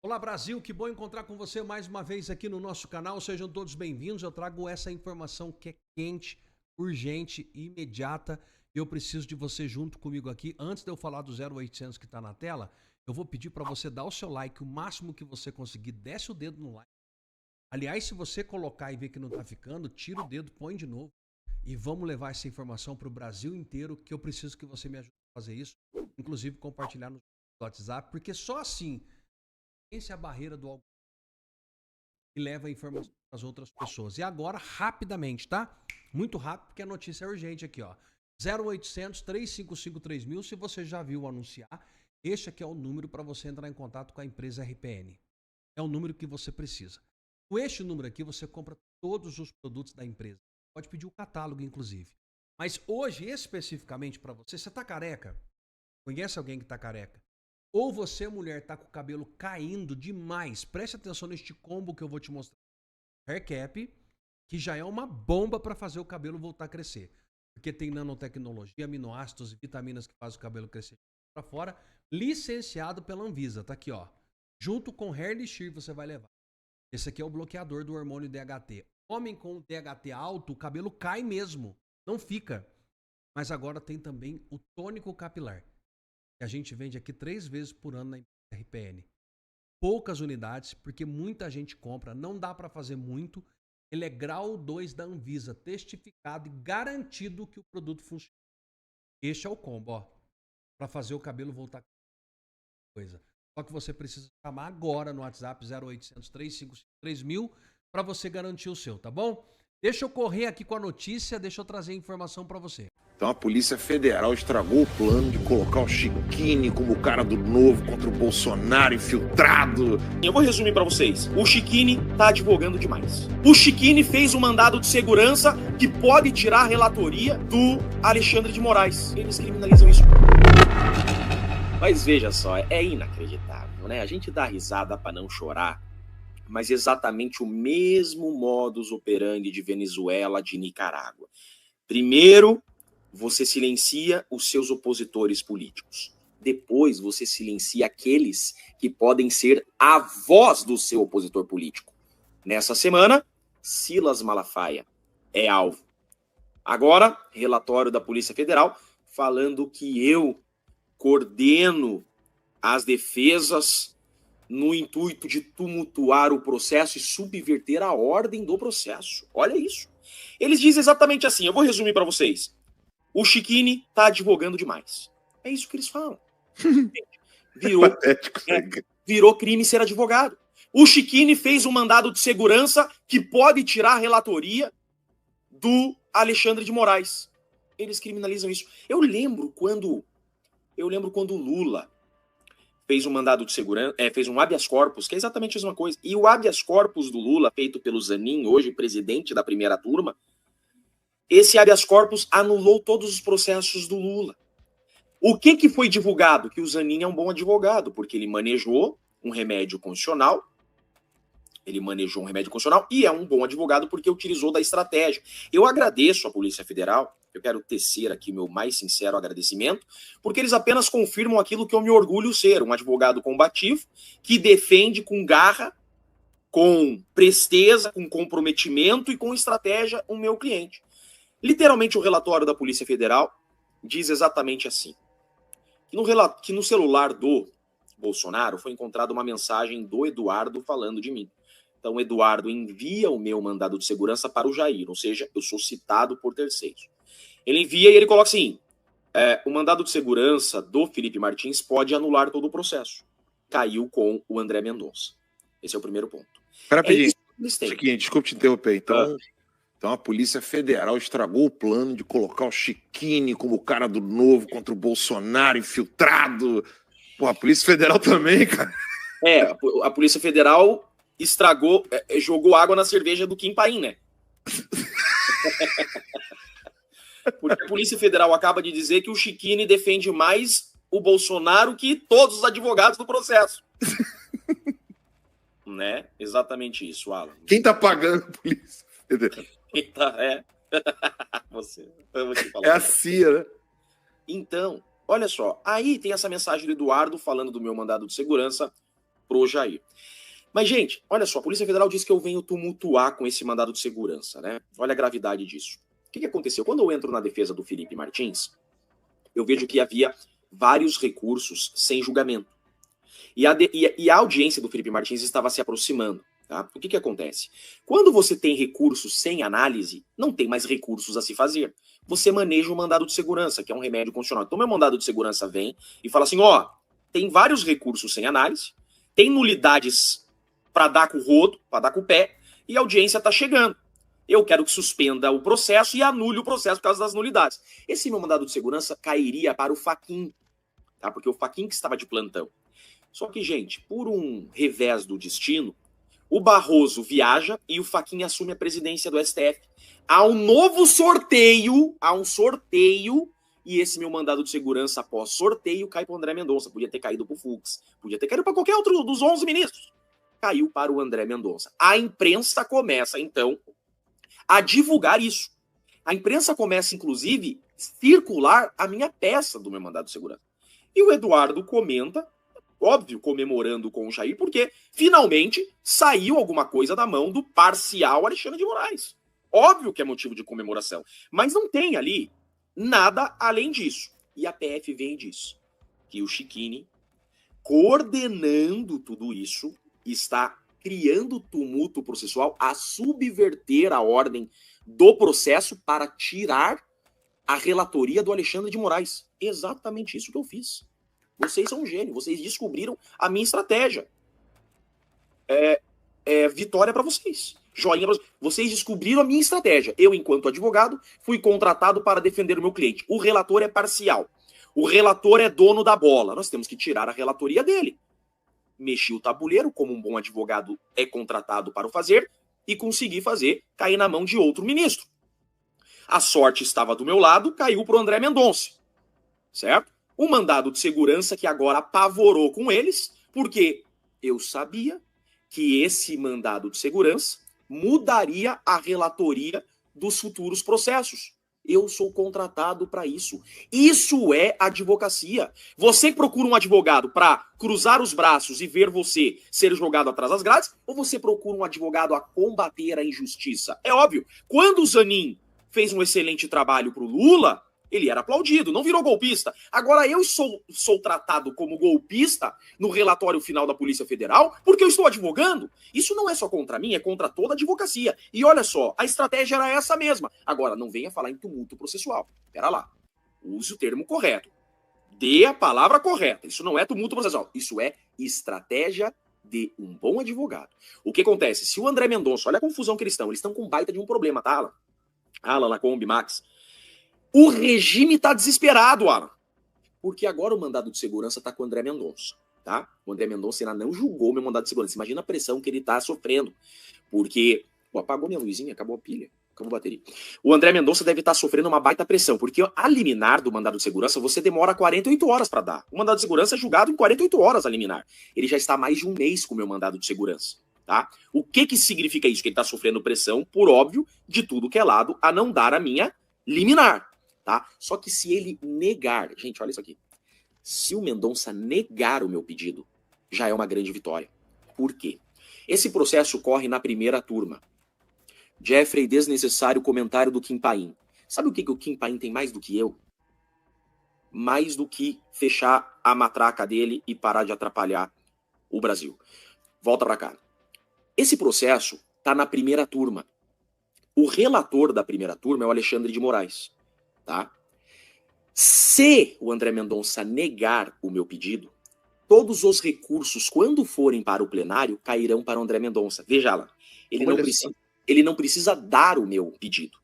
Olá Brasil, que bom encontrar com você mais uma vez aqui no nosso canal. Sejam todos bem-vindos. Eu trago essa informação que é quente, urgente e imediata. Eu preciso de você junto comigo aqui. Antes de eu falar do 0800 que está na tela, eu vou pedir para você dar o seu like, o máximo que você conseguir. Desce o dedo no like. Aliás, se você colocar e ver que não está ficando, tira o dedo, põe de novo. E vamos levar essa informação para o Brasil inteiro, que eu preciso que você me ajude a fazer isso. Inclusive compartilhar no WhatsApp, porque só assim essa é a barreira do algoritmo que leva a informação para as outras pessoas. E agora, rapidamente, tá? Muito rápido, porque a notícia é urgente aqui, ó. 0800 355 3000, se você já viu anunciar, este aqui é o número para você entrar em contato com a empresa RPN. É o número que você precisa. Com este número aqui, você compra todos os produtos da empresa. Pode pedir o catálogo, inclusive. Mas hoje, especificamente para você, você tá careca? Conhece alguém que tá careca? Ou você, mulher, tá com o cabelo caindo demais. Preste atenção neste combo que eu vou te mostrar. Hair Cap, que já é uma bomba para fazer o cabelo voltar a crescer. Porque tem nanotecnologia, aminoácidos e vitaminas que fazem o cabelo crescer para fora. Licenciado pela Anvisa. Tá aqui, ó. Junto com Hair Elixir você vai levar. Esse aqui é o bloqueador do hormônio DHT. Homem com DHT alto, o cabelo cai mesmo. Não fica. Mas agora tem também o tônico capilar. Que a gente vende aqui 3 vezes por ano na RPN. Poucas unidades, porque muita gente compra, não dá para fazer muito. Ele é grau 2 da Anvisa, testificado e garantido que o produto funciona. Este é o combo, ó, para fazer o cabelo voltar a coisa. Só que você precisa chamar agora no WhatsApp 0800 355 3000 para você garantir o seu, tá bom? Deixa eu correr aqui com a notícia, deixa eu trazer a informação para você. Então a Polícia Federal estragou o plano de colocar o Chiquini como o cara do Novo contra o Bolsonaro infiltrado. Eu vou resumir pra vocês. O Chiquini tá advogando demais. O Chiquini fez um mandado de segurança que pode tirar a relatoria do Alexandre de Moraes. Eles criminalizam isso. Mas veja só, é inacreditável, né? A gente dá risada pra não chorar, mas exatamente o mesmo modus operandi de Venezuela, de Nicarágua. Primeiro, você silencia os seus opositores políticos. Depois, você silencia aqueles que podem ser a voz do seu opositor político. Nessa semana, Silas Malafaia é alvo. Agora, relatório da Polícia Federal falando que eu coordeno as defesas no intuito de tumultuar o processo e subverter a ordem do processo. Olha isso. Eles dizem exatamente assim, eu vou resumir para vocês. O Chiquini tá advogando demais. É isso que eles falam. Virou crime ser advogado. O Chiquini fez um mandado de segurança que pode tirar a relatoria do Alexandre de Moraes. Eles criminalizam isso. Eu lembro quando o Lula fez um mandado de segurança, fez um habeas corpus, que é exatamente a mesma coisa. E o habeas corpus do Lula, feito pelo Zanin, hoje presidente da primeira turma, esse habeas corpus anulou todos os processos do Lula. O que foi divulgado? Que o Zanin é um bom advogado, porque ele manejou um remédio constitucional, e é um bom advogado porque utilizou da estratégia. Eu agradeço à Polícia Federal, eu quero tecer aqui meu mais sincero agradecimento, porque eles apenas confirmam aquilo que eu me orgulho ser, um advogado combativo, que defende com garra, com presteza, com comprometimento e com estratégia o meu cliente. Literalmente, o relatório da Polícia Federal diz exatamente assim, que no celular do Bolsonaro foi encontrada uma mensagem do Eduardo falando de mim. Então, o Eduardo envia o meu mandado de segurança para o Jair, ou seja, eu sou citado por terceiros. Ele envia e ele coloca assim, o mandado de segurança do Felipe Martins pode anular todo o processo. Caiu com o André Mendonça. Esse é o primeiro ponto. Rapidinho, Chiquinho, desculpa te interromper. Então a Polícia Federal estragou o plano de colocar o Chiquini como o cara do Novo contra o Bolsonaro infiltrado. Pô, a Polícia Federal também, cara. A Polícia Federal estragou, jogou água na cerveja do Kim Paim, né? Porque a Polícia Federal acaba de dizer que o Chiquini defende mais o Bolsonaro que todos os advogados do processo. Né? Exatamente isso, Alan. Quem tá pagando a Polícia Federal? Eu vou te falar. É a CIA, né? Então, olha só, aí tem essa mensagem do Eduardo falando do meu mandado de segurança pro Jair. Mas, gente, olha só, a Polícia Federal diz que eu venho tumultuar com esse mandado de segurança, né? Olha a gravidade disso. O que aconteceu? Quando eu entro na defesa do Felipe Martins, eu vejo que havia vários recursos sem julgamento. E a audiência do Felipe Martins estava se aproximando. Tá? O que acontece? Quando você tem recursos sem análise, não tem mais recursos a se fazer. Você maneja o mandado de segurança, que é um remédio constitucional. Então, meu mandado de segurança vem e fala assim, ó, tem vários recursos sem análise, tem nulidades para dar com o rodo, para dar com o pé, e a audiência está chegando. Eu quero que suspenda o processo e anule o processo por causa das nulidades. Esse meu mandado de segurança cairia para o Fachin, tá? Porque o Fachin que estava de plantão. Só que, gente, por um revés do destino, o Barroso viaja e o Fachin assume a presidência do STF. Há um novo sorteio, e esse meu mandado de segurança após sorteio cai para o André Mendonça. Podia ter caído para o Fux, podia ter caído para qualquer outro dos 11 ministros. Caiu para o André Mendonça. A imprensa começa, então, a divulgar isso. A imprensa começa, inclusive, a circular a minha peça do meu mandado de segurança. E o Eduardo comenta, óbvio, comemorando com o Jair, porque finalmente saiu alguma coisa da mão do parcial Alexandre de Moraes. Óbvio que é motivo de comemoração. Mas não tem ali nada além disso. E a PF vem e diz que o Chicchini, coordenando tudo isso, está criando tumulto processual a subverter a ordem do processo para tirar a relatoria do Alexandre de Moraes. Exatamente isso que eu fiz. Vocês são um gênio, vocês descobriram a minha estratégia. Vitória para vocês. Joinha pra vocês. Vocês descobriram a minha estratégia. Eu, enquanto advogado, fui contratado para defender o meu cliente. O relator é parcial. O relator é dono da bola. Nós temos que tirar a relatoria dele. Mexi o tabuleiro, como um bom advogado é contratado para o fazer, e consegui fazer cair na mão de outro ministro. A sorte estava do meu lado, caiu para o André Mendonça. Certo? Um mandado de segurança que agora apavorou com eles, porque eu sabia que esse mandado de segurança mudaria a relatoria dos futuros processos. Eu sou contratado para isso. Isso é advocacia. Você procura um advogado para cruzar os braços e ver você ser jogado atrás das grades, ou você procura um advogado a combater a injustiça? É óbvio. Quando o Zanin fez um excelente trabalho para o Lula, ele era aplaudido, não virou golpista. Agora eu sou tratado como golpista no relatório final da Polícia Federal porque eu estou advogando. Isso não é só contra mim, é contra toda a advocacia. E olha só, a estratégia era essa mesma. Agora, não venha falar em tumulto processual. Pera lá. Use o termo correto. Dê a palavra correta. Isso não é tumulto processual. Isso é estratégia de um bom advogado. O que acontece? Se o André Mendonça, olha a confusão que eles estão com baita de um problema, tá, Alan? Alan, Lacombe, Max. O regime tá desesperado, Alan. Porque agora o mandado de segurança tá com o André Mendonça, tá? O André Mendonça ainda não julgou meu mandado de segurança. Imagina a pressão que ele tá sofrendo. Porque... Pô, apagou minha luzinha, acabou a pilha, acabou a bateria. O André Mendonça deve estar sofrendo uma baita pressão, porque a liminar do mandado de segurança você demora 48 horas para dar. O mandado de segurança é julgado em 48 horas a liminar. Ele já está há mais de um mês com o meu mandado de segurança, tá? O que significa isso? Que ele tá sofrendo pressão, por óbvio, de tudo que é lado, a não dar a minha liminar. Tá? Só que se ele negar... Gente, olha isso aqui. Se o Mendonça negar o meu pedido, já é uma grande vitória. Por quê? Esse processo corre na primeira turma. Jeffrey, desnecessário comentário do Kim Paim. Sabe o que o Kim Paim tem mais do que eu? Mais do que fechar a matraca dele e parar de atrapalhar o Brasil. Volta pra cá. Esse processo tá na primeira turma. O relator da primeira turma é o Alexandre de Moraes. Tá? Se o André Mendonça negar o meu pedido, todos os recursos, quando forem para o plenário, cairão para o André Mendonça. Veja lá, ele não precisa dar o meu pedido.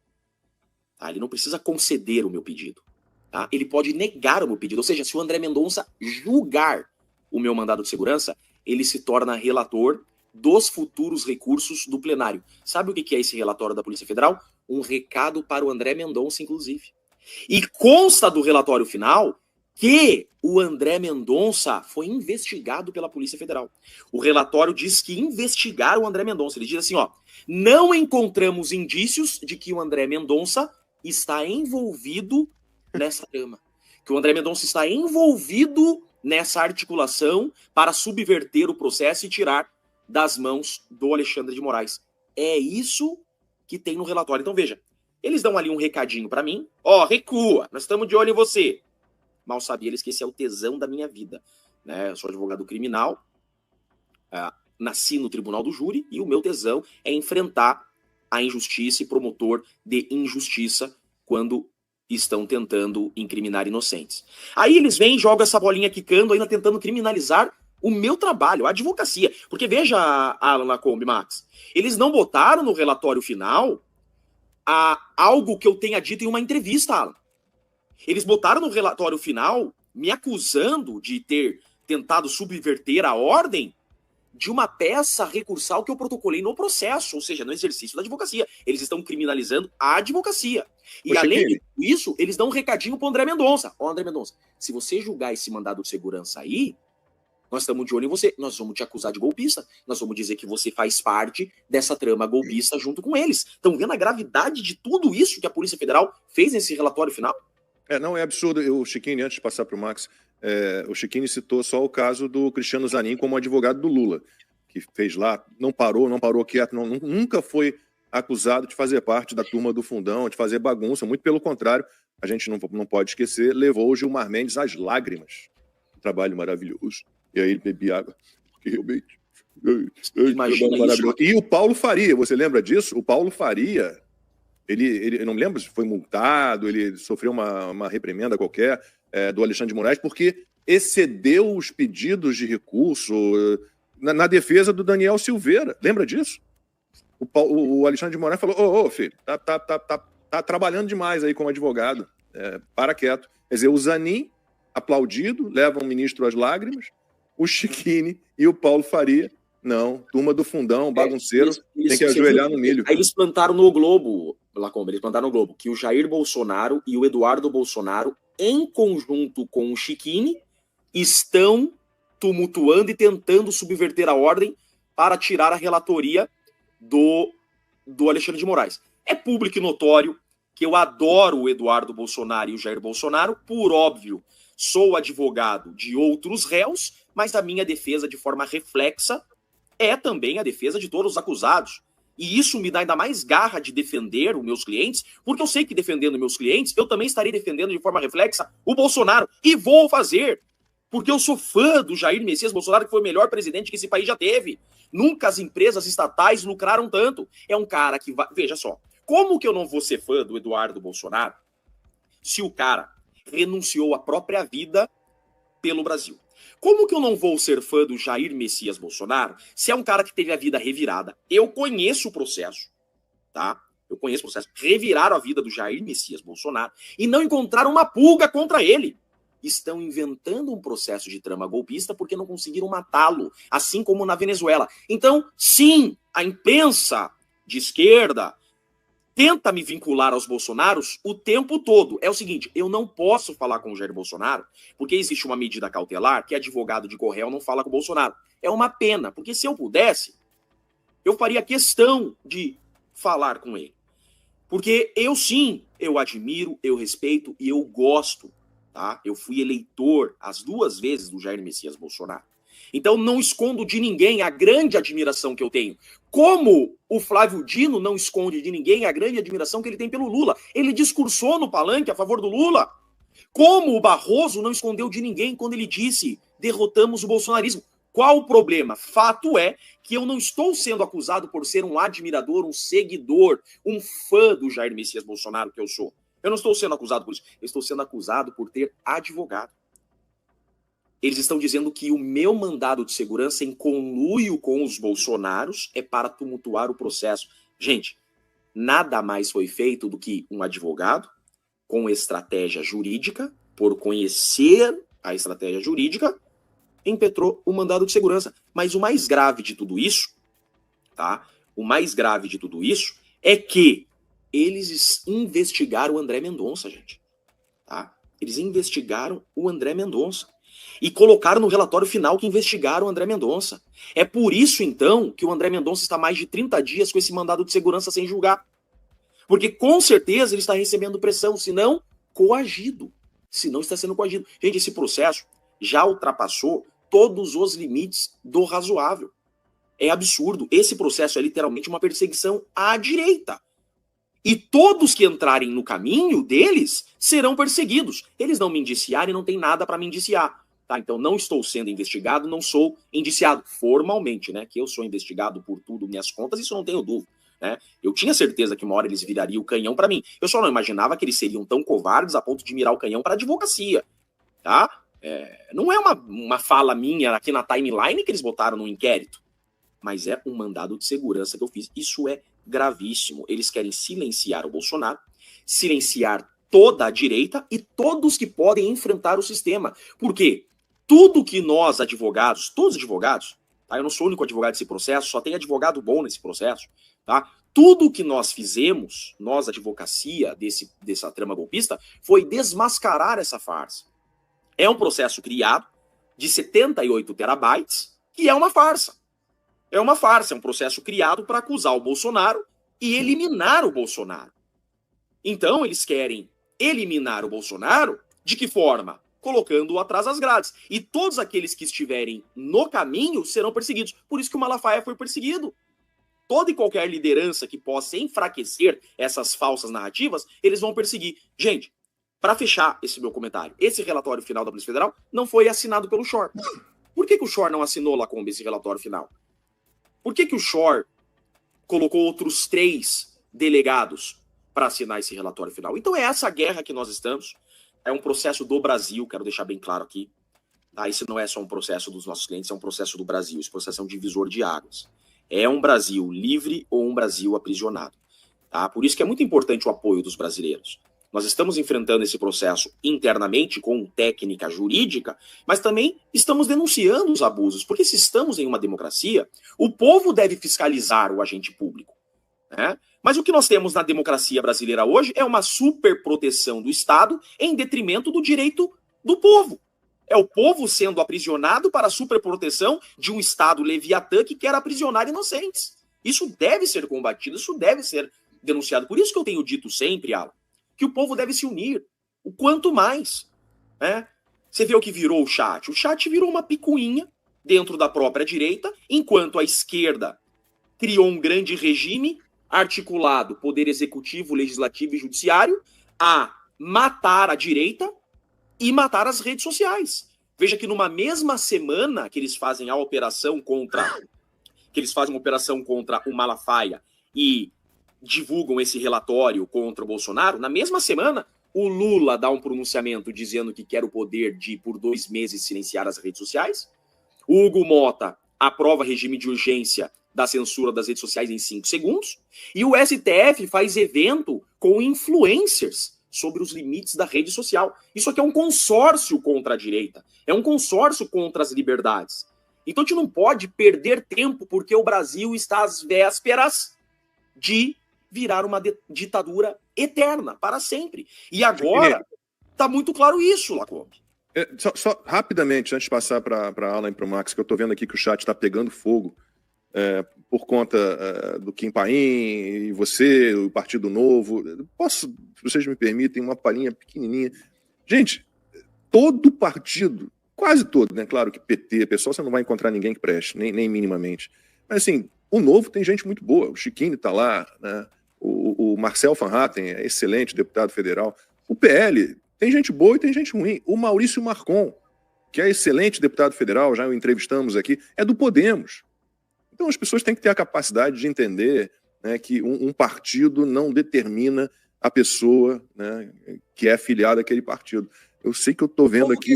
Tá? Ele não precisa conceder o meu pedido. Tá? Ele pode negar o meu pedido. Ou seja, se o André Mendonça julgar o meu mandado de segurança, ele se torna relator dos futuros recursos do plenário. Sabe o que é esse relatório da Polícia Federal? Um recado para o André Mendonça, inclusive. E consta do relatório final que o André Mendonça foi investigado pela Polícia Federal. O relatório diz que investigaram o André Mendonça. Ele diz assim, ó, não encontramos indícios de que o André Mendonça está envolvido nessa trama. Que o André Mendonça está envolvido nessa articulação para subverter o processo e tirar das mãos do Alexandre de Moraes. É isso que tem no relatório. Então, veja, eles dão ali um recadinho para mim. Ó, recua, nós estamos de olho em você. Mal sabia eles que esse é o tesão da minha vida. Né? Eu sou advogado criminal, nasci no tribunal do júri, e o meu tesão é enfrentar a injustiça e promotor de injustiça quando estão tentando incriminar inocentes. Aí eles vêm e jogam essa bolinha quicando, ainda tentando criminalizar o meu trabalho, a advocacia. Porque veja, Alan Lacombe, Max, eles não botaram no relatório final algo que eu tenha dito em uma entrevista, Alan. Eles botaram no relatório final me acusando de ter tentado subverter a ordem de uma peça recursal que eu protocolei no processo, ou seja, no exercício da advocacia. Eles estão criminalizando a advocacia. E além disso, eles dão um recadinho pro André Mendonça. Ó, André Mendonça, se você julgar esse mandado de segurança aí, nós estamos de olho em você, nós vamos te acusar de golpista, nós vamos dizer que você faz parte dessa trama golpista junto com eles. Estão vendo a gravidade de tudo isso que a Polícia Federal fez nesse relatório final? Não, é absurdo. O Chiquini, antes de passar para o Max, o Chiquini citou só o caso do Cristiano Zanin como advogado do Lula, que fez lá, não parou quieto, nunca foi acusado de fazer parte da turma do fundão, de fazer bagunça, muito pelo contrário, a gente não pode esquecer, levou o Gilmar Mendes às lágrimas. Um trabalho maravilhoso. E aí ele bebia água, porque realmente... Imagina maravilhoso. E o Paulo Faria, você lembra disso? O Paulo Faria, ele não me lembro se foi multado, ele sofreu uma reprimenda qualquer do Alexandre de Moraes, porque excedeu os pedidos de recurso na defesa do Daniel Silveira. Lembra disso? O Alexandre de Moraes falou, filho, tá trabalhando demais aí como advogado, para quieto. Quer dizer, o Zanin, aplaudido, leva o ministro às lágrimas, o Chiquini e o Paulo Faria, não, turma do fundão, bagunceiro, tem que ajoelhar no milho. Aí eles plantaram no Globo, Lacombe, eles plantaram no Globo, que o Jair Bolsonaro e o Eduardo Bolsonaro, em conjunto com o Chiquini, estão tumultuando e tentando subverter a ordem para tirar a relatoria do Alexandre de Moraes. É público e notório que eu adoro o Eduardo Bolsonaro e o Jair Bolsonaro, por óbvio, sou advogado de outros réus, mas a minha defesa de forma reflexa é também a defesa de todos os acusados. E isso me dá ainda mais garra de defender os meus clientes, porque eu sei que defendendo meus clientes, eu também estarei defendendo de forma reflexa o Bolsonaro. E vou fazer, porque eu sou fã do Jair Messias Bolsonaro, que foi o melhor presidente que esse país já teve. Nunca as empresas estatais lucraram tanto. É um cara que vai... Veja só, como que eu não vou ser fã do Eduardo Bolsonaro se o cara renunciou à própria vida pelo Brasil? Como que eu não vou ser fã do Jair Messias Bolsonaro se é um cara que teve a vida revirada? Eu conheço o processo, tá? Eu conheço o processo. Reviraram a vida do Jair Messias Bolsonaro e não encontraram uma pulga contra ele. Estão inventando um processo de trama golpista porque não conseguiram matá-lo, assim como na Venezuela. Então, sim, a imprensa de esquerda tenta me vincular aos Bolsonaros o tempo todo. É o seguinte, eu não posso falar com o Jair Bolsonaro porque existe uma medida cautelar que advogado de Correio não fala com o Bolsonaro. É uma pena, porque se eu pudesse, eu faria questão de falar com ele. Porque eu sim, eu admiro, eu respeito e eu gosto, tá? Eu fui eleitor as 2 vezes do Jair Messias Bolsonaro. Então não escondo de ninguém a grande admiração que eu tenho. Como o Flávio Dino não esconde de ninguém a grande admiração que ele tem pelo Lula. Ele discursou no palanque a favor do Lula. Como o Barroso não escondeu de ninguém quando ele disse derrotamos o bolsonarismo. Qual o problema? Fato é que eu não estou sendo acusado por ser um admirador, um seguidor, um fã do Jair Messias Bolsonaro que eu sou. Eu não estou sendo acusado por isso. Eu estou sendo acusado por ter advogado. Eles estão dizendo que o meu mandado de segurança em conluio com os Bolsonaros é para tumultuar o processo. Gente, nada mais foi feito do que um advogado com estratégia jurídica, por conhecer a estratégia jurídica, impetrou o mandado de segurança. Mas o mais grave de tudo isso, tá? O mais grave de tudo isso é que eles investigaram o André Mendonça, gente. Tá? Eles investigaram o André Mendonça. E colocaram no relatório final que investigaram o André Mendonça. É por isso, então, que o André Mendonça está mais de 30 dias com esse mandado de segurança sem julgar. Porque, com certeza, ele está recebendo pressão, se não coagido. Se não está sendo coagido. Gente, esse processo, já ultrapassou todos os limites do razoável. É absurdo. Esse processo é literalmente uma perseguição à direita. E todos que entrarem no caminho deles serão perseguidos. Eles não me indiciaram e não tem nada para me indiciar. Tá? Então não estou sendo investigado, não sou indiciado formalmente, né? Que eu sou investigado por tudo, minhas contas, isso eu não tenho dúvida. Né? Eu tinha certeza que uma hora eles virariam o canhão para mim. Eu só não imaginava que eles seriam tão covardes a ponto de mirar o canhão para a advocacia. Tá? Não é uma fala minha aqui na timeline que eles botaram no inquérito. Mas é um mandado de segurança que eu fiz. Isso é gravíssimo. Eles querem silenciar o Bolsonaro, silenciar toda a direita e todos que podem enfrentar o sistema. Por quê? Tudo que nós, advogados, todos os advogados, tá? Eu não sou o único advogado desse processo, só tem advogado bom nesse processo, tá? Tudo que nós fizemos, nós, advocacia dessa trama golpista, foi desmascarar essa farsa. É um processo criado de 78 terabytes, que é uma farsa. É uma farsa, é um processo criado para acusar o Bolsonaro e eliminar o Bolsonaro. Então, eles querem eliminar o Bolsonaro, de que forma? Colocando-o atrás das grades. E todos aqueles que estiverem no caminho serão perseguidos. Por isso que o Malafaia foi perseguido. Toda e qualquer liderança que possa enfraquecer essas falsas narrativas, eles vão perseguir. Gente, para fechar esse meu comentário, esse relatório final da Polícia Federal não foi assinado pelo Shor. Por que o Shor não assinou, Lacombe, esse relatório final? Por que o Shor colocou outros 3 delegados para assinar esse relatório final? Então é essa guerra que nós estamos. É um processo do Brasil, quero deixar bem claro aqui. Tá? Esse não é só um processo dos nossos clientes, é um processo do Brasil. Esse processo é um divisor de águas. É um Brasil livre ou um Brasil aprisionado. Tá? Por isso que é muito importante o apoio dos brasileiros. Nós estamos enfrentando esse processo internamente com técnica jurídica, mas também estamos denunciando os abusos, porque se estamos em uma democracia, o povo deve fiscalizar o agente público. Né? Mas o que nós temos na democracia brasileira hoje é uma superproteção do Estado em detrimento do direito do povo. É o povo sendo aprisionado para a superproteção de um Estado leviatã que quer aprisionar inocentes. Isso deve ser combatido, isso deve ser denunciado. Por isso que eu tenho dito sempre, Alan, que o povo deve se unir, o quanto mais. Né? Você vê o que virou o chat. O chat virou uma picuinha dentro da própria direita, enquanto a esquerda criou um grande regime articulado, poder executivo, legislativo e judiciário, a matar a direita e matar as redes sociais. Veja que numa mesma semana que eles fazem a operação contra o Malafaia e divulgam esse relatório contra o Bolsonaro, na mesma semana, o Lula dá um pronunciamento dizendo que quer o poder de, por 2 meses, silenciar as redes sociais. O Hugo Mota aprova regime de urgência da censura das redes sociais em 5 segundos. E o STF faz evento com influencers sobre os limites da rede social. Isso aqui é um consórcio contra a direita. É um consórcio contra as liberdades. Então a gente não pode perder tempo, porque o Brasil está às vésperas de virar uma ditadura eterna, para sempre. E agora está muito claro isso, Lacombe. Só rapidamente, antes de passar para a Alan e para o Max, que eu estou vendo aqui que o chat está pegando fogo por conta do Kim Paim e você, o Partido Novo. Posso, se vocês me permitem, uma palhinha pequenininha? Gente, todo partido, quase todo, né? Claro que PT, pessoal, você não vai encontrar ninguém que preste, nem minimamente. Mas assim, o Novo tem gente muito boa, o Chiquinho está lá, né? O Marcel Van Hatten é excelente deputado federal. O PL tem gente boa e tem gente ruim. O Maurício Marcon, que é excelente deputado federal, já o entrevistamos aqui, é do Podemos. Então as pessoas têm que ter a capacidade de entender, né, que um partido não determina a pessoa, né, que é afiliada àquele partido. Eu sei que eu estou vendo aqui...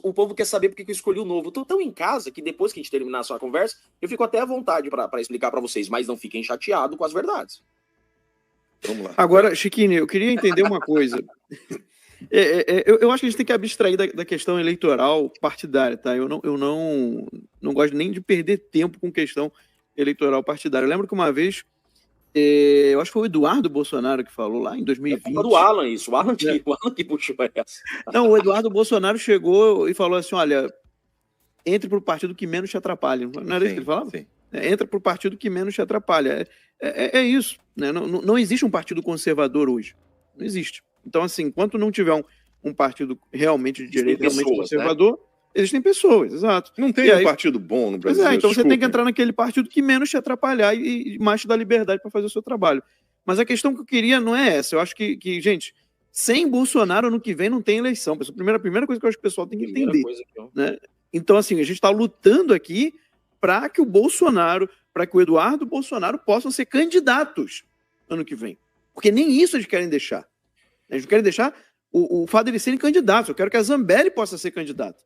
O povo quer saber por que eu escolhi o Novo. Estou tão em casa que depois que a gente terminar a sua conversa, eu fico até à vontade para explicar para vocês, mas não fiquem chateados com as verdades. Vamos lá. Agora, Chiquinho, eu queria entender uma coisa. Eu acho que a gente tem que abstrair da questão eleitoral partidária, tá? Eu não gosto nem de perder tempo com questão eleitoral partidária. Eu lembro que uma vez, eu acho que foi o Eduardo Bolsonaro que falou lá em 2020. É do Alan isso, o Alan que puxou essa. Não, o Eduardo Bolsonaro chegou e falou assim, olha, entre para o partido que menos te atrapalha. Não era isso que ele falava? Sim. Entra para o partido que menos te atrapalha. É isso. Né? Não existe um partido conservador hoje. Não existe. Então, assim, enquanto não tiver um partido realmente de direita, realmente pessoas, conservador, né? Existem pessoas, exato. Não tem um partido bom no Brasil. Então você tem que entrar naquele partido que menos te atrapalhar e mais te dá liberdade para fazer o seu trabalho. Mas a questão que eu queria não é essa. Eu acho que gente, sem Bolsonaro ano que vem não tem eleição. A primeira coisa que eu acho que o pessoal tem que entender. Né? Então, assim, a gente está lutando aqui para que o Bolsonaro, para que o Eduardo Bolsonaro possam ser candidatos ano que vem. Porque nem isso eles querem deixar. Eles querem deixar o fato de eles serem candidatos. Eu quero que a Zambelli possa ser candidata.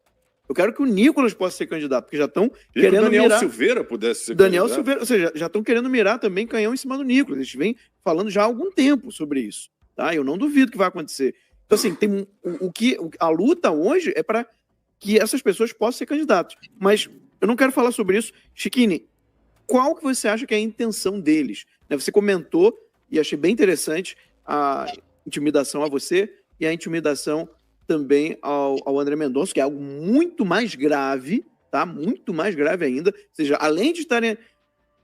Eu quero que o Nicolas possa ser candidato, porque já estão querendo mirar... Daniel Silveira pudesse ser Daniel candidato. Silveira, ou seja, já estão querendo mirar também canhão em cima do Nicolas. Eles vêm falando já há algum tempo sobre isso. Tá? Eu não duvido que vai acontecer. Então, assim, tem a luta hoje é para que essas pessoas possam ser candidatos. Mas eu não quero falar sobre isso. Chiquini, qual que você acha que é a intenção deles? Você comentou, e achei bem interessante, a intimidação a você e a intimidação também ao André Mendonça, que é algo muito mais grave, tá? Muito mais grave ainda. Ou seja, além de estarem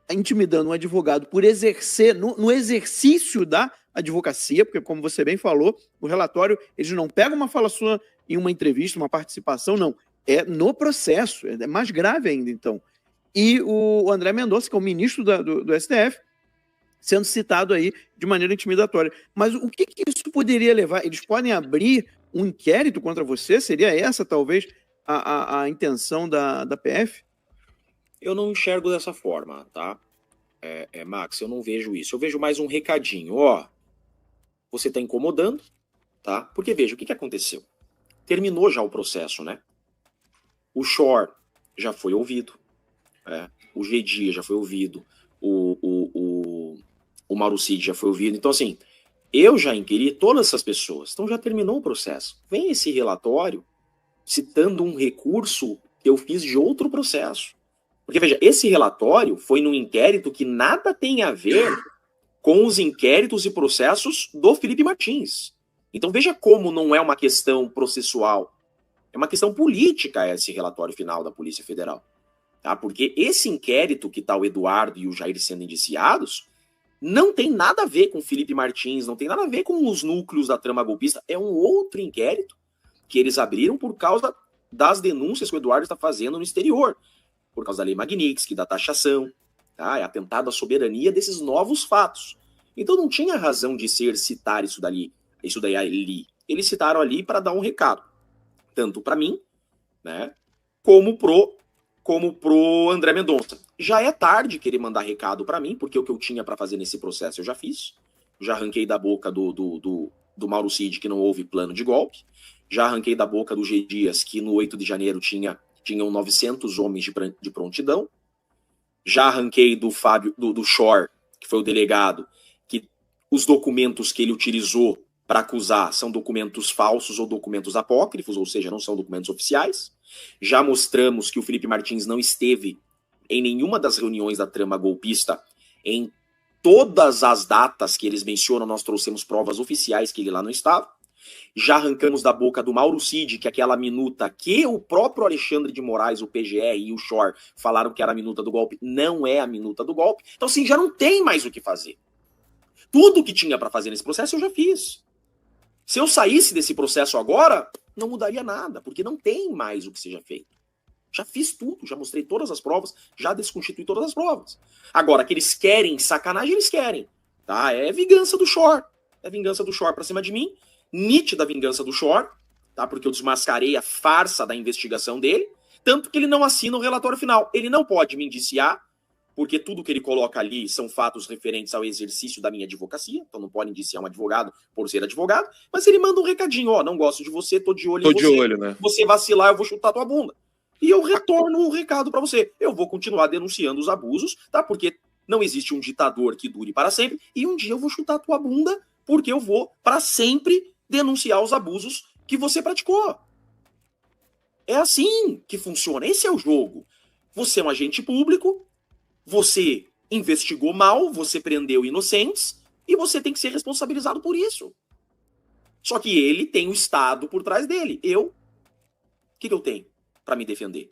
intimidando um advogado por exercer, no exercício da advocacia, porque, como você bem falou, no relatório, eles não pegam uma fala sua em uma entrevista, uma participação, não. É no processo, é mais grave ainda, então. E o André Mendonça, que é o ministro do STF, sendo citado aí de maneira intimidatória. Mas o que isso poderia levar? Eles podem abrir um inquérito contra você? Seria essa, talvez, a intenção da PF? Eu não enxergo dessa forma, tá? Max, eu não vejo isso. Eu vejo mais um recadinho. Você tá incomodando, tá? Porque, veja, o que aconteceu? Terminou já o processo, né? O Shor já foi ouvido. O G. Dias já foi ouvido. O Mauro Cid já foi ouvido. Então, assim, eu já inquiri todas essas pessoas. Então, já terminou o processo. Vem esse relatório citando um recurso que eu fiz de outro processo. Porque, veja, esse relatório foi num inquérito que nada tem a ver com os inquéritos e processos do Felipe Martins. Então, veja como não é uma questão processual. É uma questão política esse relatório final da Polícia Federal. Tá? Porque esse inquérito que está o Eduardo e o Jair sendo indiciados não tem nada a ver com o Felipe Martins, não tem nada a ver com os núcleos da trama golpista. É um outro inquérito que eles abriram por causa das denúncias que o Eduardo está fazendo no exterior. Por causa da lei Magnitsky, da taxação, tá? É atentado à soberania desses novos fatos. Então não tinha razão de citar isso daí ali. Eles citaram ali para dar um recado, tanto para mim, né, como pro André Mendonça. Já é tarde querer mandar recado para mim, porque o que eu tinha para fazer nesse processo eu já fiz. Já arranquei da boca do Mauro Cid que não houve plano de golpe. Já arranquei da boca do G. Dias que no 8 de janeiro tinham 900 homens de prontidão. Já arranquei do Shor, que foi o delegado, que os documentos que ele utilizou para acusar são documentos falsos ou documentos apócrifos, ou seja, não são documentos oficiais. Já mostramos que o Felipe Martins não esteve em nenhuma das reuniões da trama golpista. Em todas as datas que eles mencionam, nós trouxemos provas oficiais que ele lá não estava. Já arrancamos da boca do Mauro Cid que aquela minuta que o próprio Alexandre de Moraes, o PGR e o Shor falaram que era a minuta do golpe, não é a minuta do golpe. Então, assim, já não tem mais o que fazer. Tudo que tinha para fazer nesse processo eu já fiz. Se eu saísse desse processo agora, não mudaria nada, porque não tem mais o que seja feito. Já fiz tudo, já mostrei todas as provas, já desconstituí todas as provas. Agora, que eles querem sacanagem, eles querem. Tá? É vingança do Shor. É vingança do Shor pra cima de mim. Nítida vingança do Shor, tá? Porque eu desmascarei a farsa da investigação dele, tanto que ele não assina o relatório final. Ele não pode me indiciar, porque tudo que ele coloca ali são fatos referentes ao exercício da minha advocacia, então não pode indiciar um advogado por ser advogado, mas ele manda um recadinho, não gosto de você, tô de olho em você. Tô de olho, né? Você vacilar, eu vou chutar tua bunda. E eu retorno um recado pra você. Eu vou continuar denunciando os abusos, tá? Porque não existe um ditador que dure para sempre, e um dia eu vou chutar tua bunda, porque eu vou para sempre denunciar os abusos que você praticou. É assim que funciona. Esse é o jogo. Você é um agente público, você investigou mal, você prendeu inocentes e você tem que ser responsabilizado por isso. Só que ele tem o Estado por trás dele. O que eu tenho para me defender?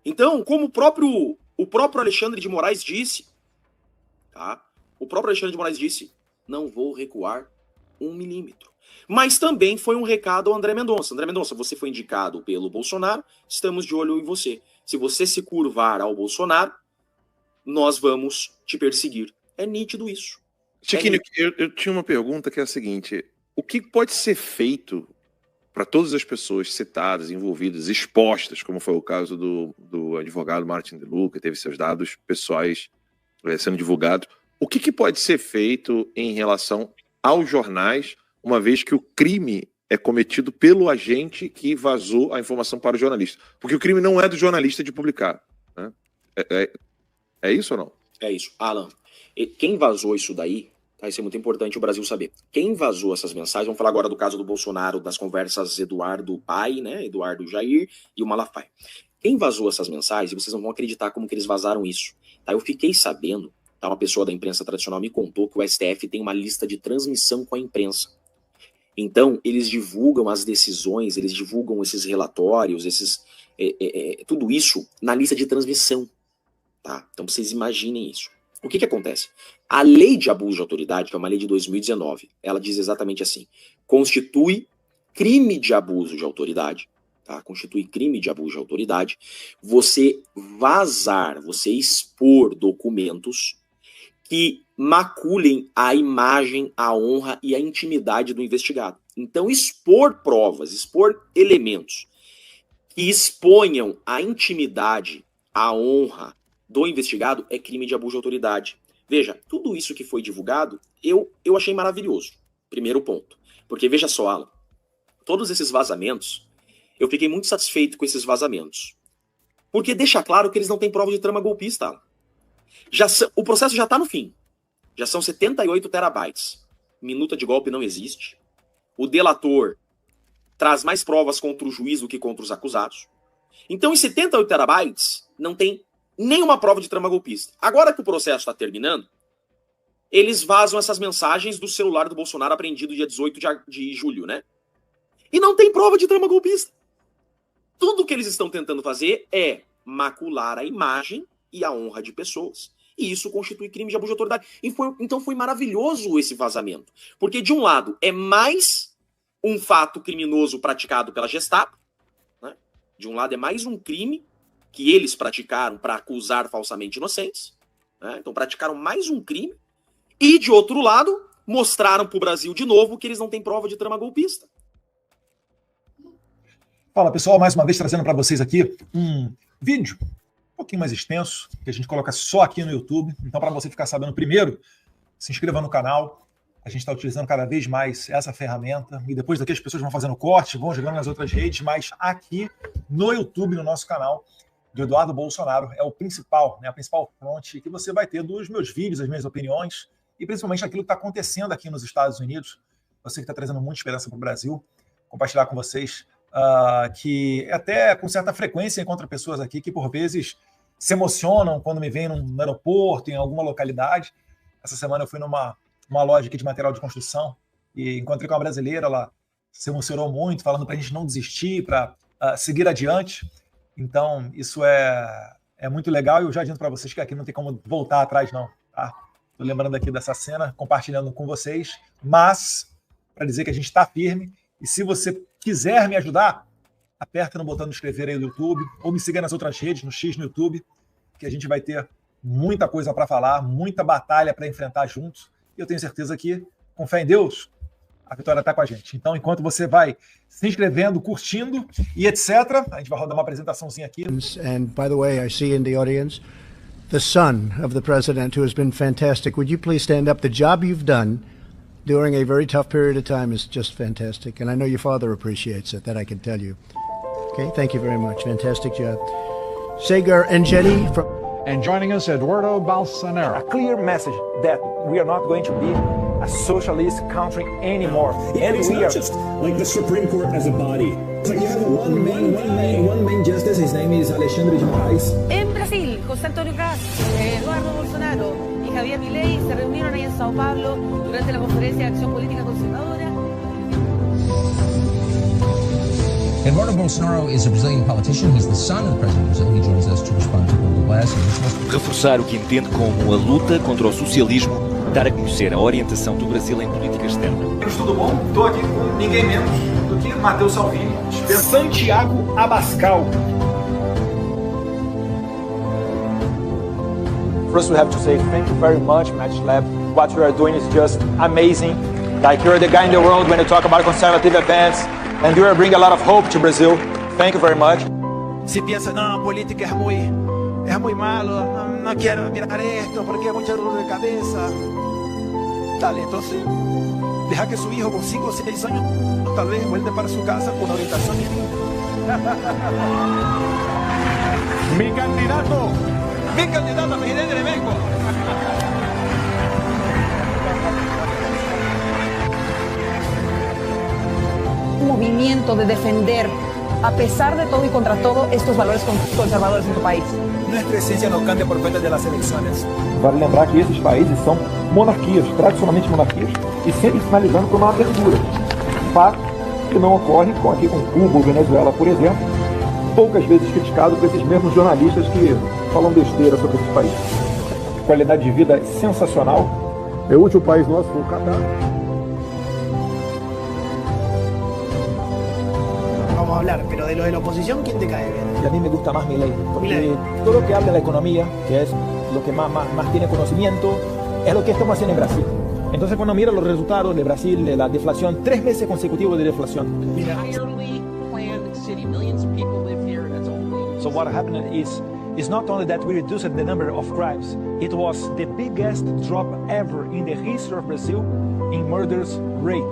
Então, como o próprio Alexandre de Moraes disse, tá? O próprio Alexandre de Moraes disse, não vou recuar 1 milímetro. Mas também foi um recado ao André Mendonça. André Mendonça, você foi indicado pelo Bolsonaro, estamos de olho em você. Se você se curvar ao Bolsonaro, nós vamos te perseguir. É nítido isso. Chiquinho, eu tinha uma pergunta que é a seguinte: o que pode ser feito para todas as pessoas citadas, envolvidas, expostas, como foi o caso do advogado Martin de Luca, teve seus dados pessoais sendo divulgados, o que pode ser feito em relação aos jornais, uma vez que o crime é cometido pelo agente que vazou a informação para o jornalista? Porque o crime não é do jornalista de publicar, né? É isso ou não? É isso. Alan, quem vazou isso daí, vai ser muito importante o Brasil saber. Quem vazou essas mensagens, vamos falar agora do caso do Bolsonaro, das conversas Eduardo Pai, né, Eduardo Jair e o Malafaia. Quem vazou essas mensagens, vocês não vão acreditar como que eles vazaram isso. Tá? Eu fiquei sabendo, tá, uma pessoa da imprensa tradicional me contou que o STF tem uma lista de transmissão com a imprensa. Então, eles divulgam as decisões, eles divulgam esses relatórios, tudo isso na lista de transmissão. Tá? Então, vocês imaginem isso. O que acontece? A lei de abuso de autoridade, que é uma lei de 2019, ela diz exatamente assim: constitui crime de abuso de autoridade, tá? Constitui crime de abuso de autoridade você vazar, você expor documentos que maculem a imagem, a honra e a intimidade do investigado. Então, expor provas, expor elementos que exponham a intimidade, a honra do investigado é crime de abuso de autoridade. Veja, tudo isso que foi divulgado, eu achei maravilhoso. Primeiro ponto. Porque veja só, Alan, todos esses vazamentos, eu fiquei muito satisfeito com esses vazamentos. Porque deixa claro que eles não têm prova de trama golpista, Alan. O processo já está no fim. Já são 78 terabytes. Minuta de golpe não existe. O delator traz mais provas contra o juiz do que contra os acusados. Então, em 78 terabytes, não tem nenhuma prova de trama golpista. Agora que o processo está terminando, eles vazam essas mensagens do celular do Bolsonaro apreendido dia 18 de julho, né? E não tem prova de trama golpista. Tudo que eles estão tentando fazer é macular a imagem e a honra de pessoas. E isso constitui crime de abuso de autoridade. Então foi maravilhoso esse vazamento. Porque, de um lado, é mais um fato criminoso praticado pela Gestapo, né? De um lado, é mais um crime que eles praticaram para acusar falsamente inocentes, né? Então praticaram mais um crime, e de outro lado, mostraram para o Brasil de novo que eles não têm prova de trama golpista. Fala pessoal, mais uma vez trazendo para vocês aqui um vídeo um pouquinho mais extenso, que a gente coloca só aqui no YouTube. Então, para você ficar sabendo primeiro, se inscreva no canal. A gente está utilizando cada vez mais essa ferramenta, e depois daqui as pessoas vão fazendo corte, vão jogando nas outras redes, mas aqui no YouTube, no nosso canal, do Eduardo Bolsonaro, é o principal, né, a principal fonte que você vai ter dos meus vídeos, as minhas opiniões, e principalmente aquilo que está acontecendo aqui nos Estados Unidos. Você que está trazendo muita esperança para o Brasil, compartilhar com vocês que até com certa frequência encontro pessoas aqui que por vezes se emocionam quando me veem no aeroporto, em alguma localidade. Essa semana eu fui numa loja aqui de material de construção e encontrei com uma brasileira, ela se emocionou muito, falando para a gente não desistir, para seguir adiante. Então, isso é muito legal, e eu já adianto para vocês que aqui não tem como voltar atrás, não. Tá? Estou lembrando aqui dessa cena, compartilhando com vocês, mas para dizer que a gente está firme, e se você quiser me ajudar, aperta no botão de inscrever aí no YouTube, ou me siga nas outras redes, no X no YouTube, que a gente vai ter muita coisa para falar, muita batalha para enfrentar juntos, e eu tenho certeza que, com fé em Deus, a vitória está com a gente. Então, enquanto você vai se inscrevendo, curtindo e etc., a gente vai rodar uma apresentaçãozinha aqui. And by the way, I see in the audience the son of the president, who has been fantastic. Would you please stand up? The job you've done during a very tough period of time is just fantastic. And I know your father appreciates it, that I can tell you. Okay, thank you very much. Fantastic job. Segar Enjeti from... And joining us, Eduardo Bolsonaro. A clear message that we are not going to be a socialist country anymore. And it's not just like the Supreme Court as a body. It's like you have one main justice. His name is Alexandre de Moraes. En Brasil, José Antonio Cast, Eduardo Bolsonaro y Javier Milei se reunieron ahí en Sao Paulo durante la conferencia de acción política conservadora. Eduardo Bolsonaro is a Brazilian politician. He's the son of the president of Brazil. He joins us to respond to global blast. Reforçar o que entende como a luta contra o socialismo dar a conhecer a orientação do Brasil em política externa. Tudo bom? Estou aqui com ninguém menos do que Matheus Salvini, Santiago Abascal. First, we have to say thank you very much, MatchLab. What you are doing is just amazing. Like, you're the guy in the world when you talk about conservative events, and you are bringing a lot of hope to Brazil. Thank you very much. Si piensa, no, política es muy malo, no quiero mirar esto porque hay mucho dolor de cabeza. Dale, entonces, deja que su hijo con 5 o 6 años tal vez vuelva para su casa con orientación distinta. Mi candidato a presidente de México. Un movimiento de defender, a pesar de todo y contra todo, estos valores conservadores en tu país. Nuestra esencia no cambia por cuenta de las elecciones. Vale lembrar que esses países são monarquias, tradicionalmente monarquias, e sempre sinalizando por uma abertura. Fato que não ocorre aqui com Cuba ou Venezuela, por exemplo, poucas vezes criticado por esses mesmos jornalistas que falam besteira sobre esses países. Qualidade de vida sensacional. É o último país nosso, o Catar. Vamos a hablar, pero de lo de la oposición, ¿quién te cae bien? Y a mí me gusta más Milei, porque todo lo que habla de la economía, que es lo que más tiene conocimiento, es lo que estamos haciendo en Brasil. Entonces, cuando mira los resultados de Brasil, de la deflación, 3 meses consecutivos de deflación. Mira. So what happened is not only that we reduced the number of crimes, it was the biggest drop ever in the history of Brazil in murders rate.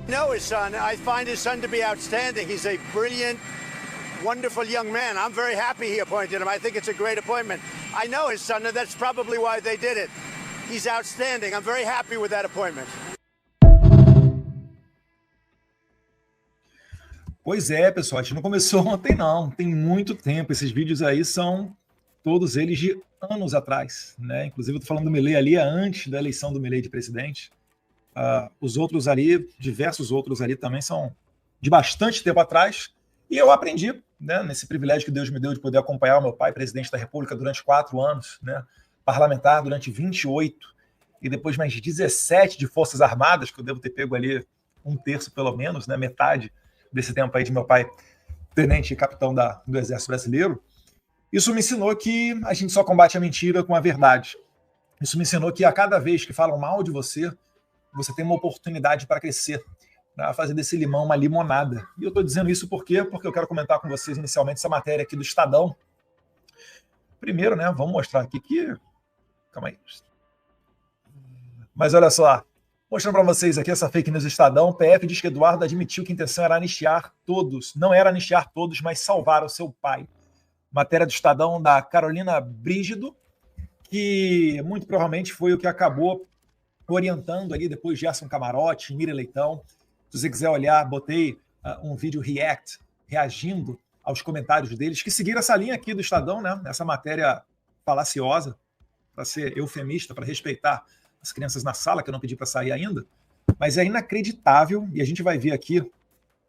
I know his son. I find his son to be outstanding. He's a brilliant, wonderful young man. I'm very happy he appointed him. I think it's a great appointment. I know his son, and that's probably why they did it. He's outstanding. I'm very happy with that appointment. Pois é, pessoal, a gente não começou ontem, não. Tem muito tempo. Esses vídeos aí são todos eles de anos atrás, né? Inclusive, eu tô falando do Milei ali antes da eleição do Milei de presidente. Os outros ali, diversos outros ali também são de bastante tempo atrás. E eu aprendi, né, nesse privilégio que Deus me deu de poder acompanhar o meu pai, presidente da República, durante 4 anos, né, parlamentar durante 28, e depois mais 17 de Forças Armadas, que eu devo ter pego ali 1/3 pelo menos, né, metade desse tempo aí de meu pai, tenente e capitão do Exército Brasileiro. Isso me ensinou que a gente só combate a mentira com a verdade. Isso me ensinou que a cada vez que falam mal de você, você tem uma oportunidade para crescer, para fazer desse limão uma limonada. E eu estou dizendo isso porque eu quero comentar com vocês inicialmente essa matéria aqui do Estadão. Primeiro, né, vamos mostrar aqui que... Calma aí. Mas olha só, mostrando para vocês aqui essa fake news do Estadão. O PF diz que Eduardo admitiu que a intenção era anistiar todos. Não era anistiar todos, mas salvar o seu pai. Matéria do Estadão da Carolina Brígido, que muito provavelmente foi o que acabou orientando ali depois Gerson Camarote, Miriam Leitão. Se você quiser olhar, botei um vídeo react, reagindo aos comentários deles, que seguiram essa linha aqui do Estadão, né? Essa matéria falaciosa, para ser eufemista, para respeitar as crianças na sala, que eu não pedi para sair ainda. Mas é inacreditável, e a gente vai ver aqui,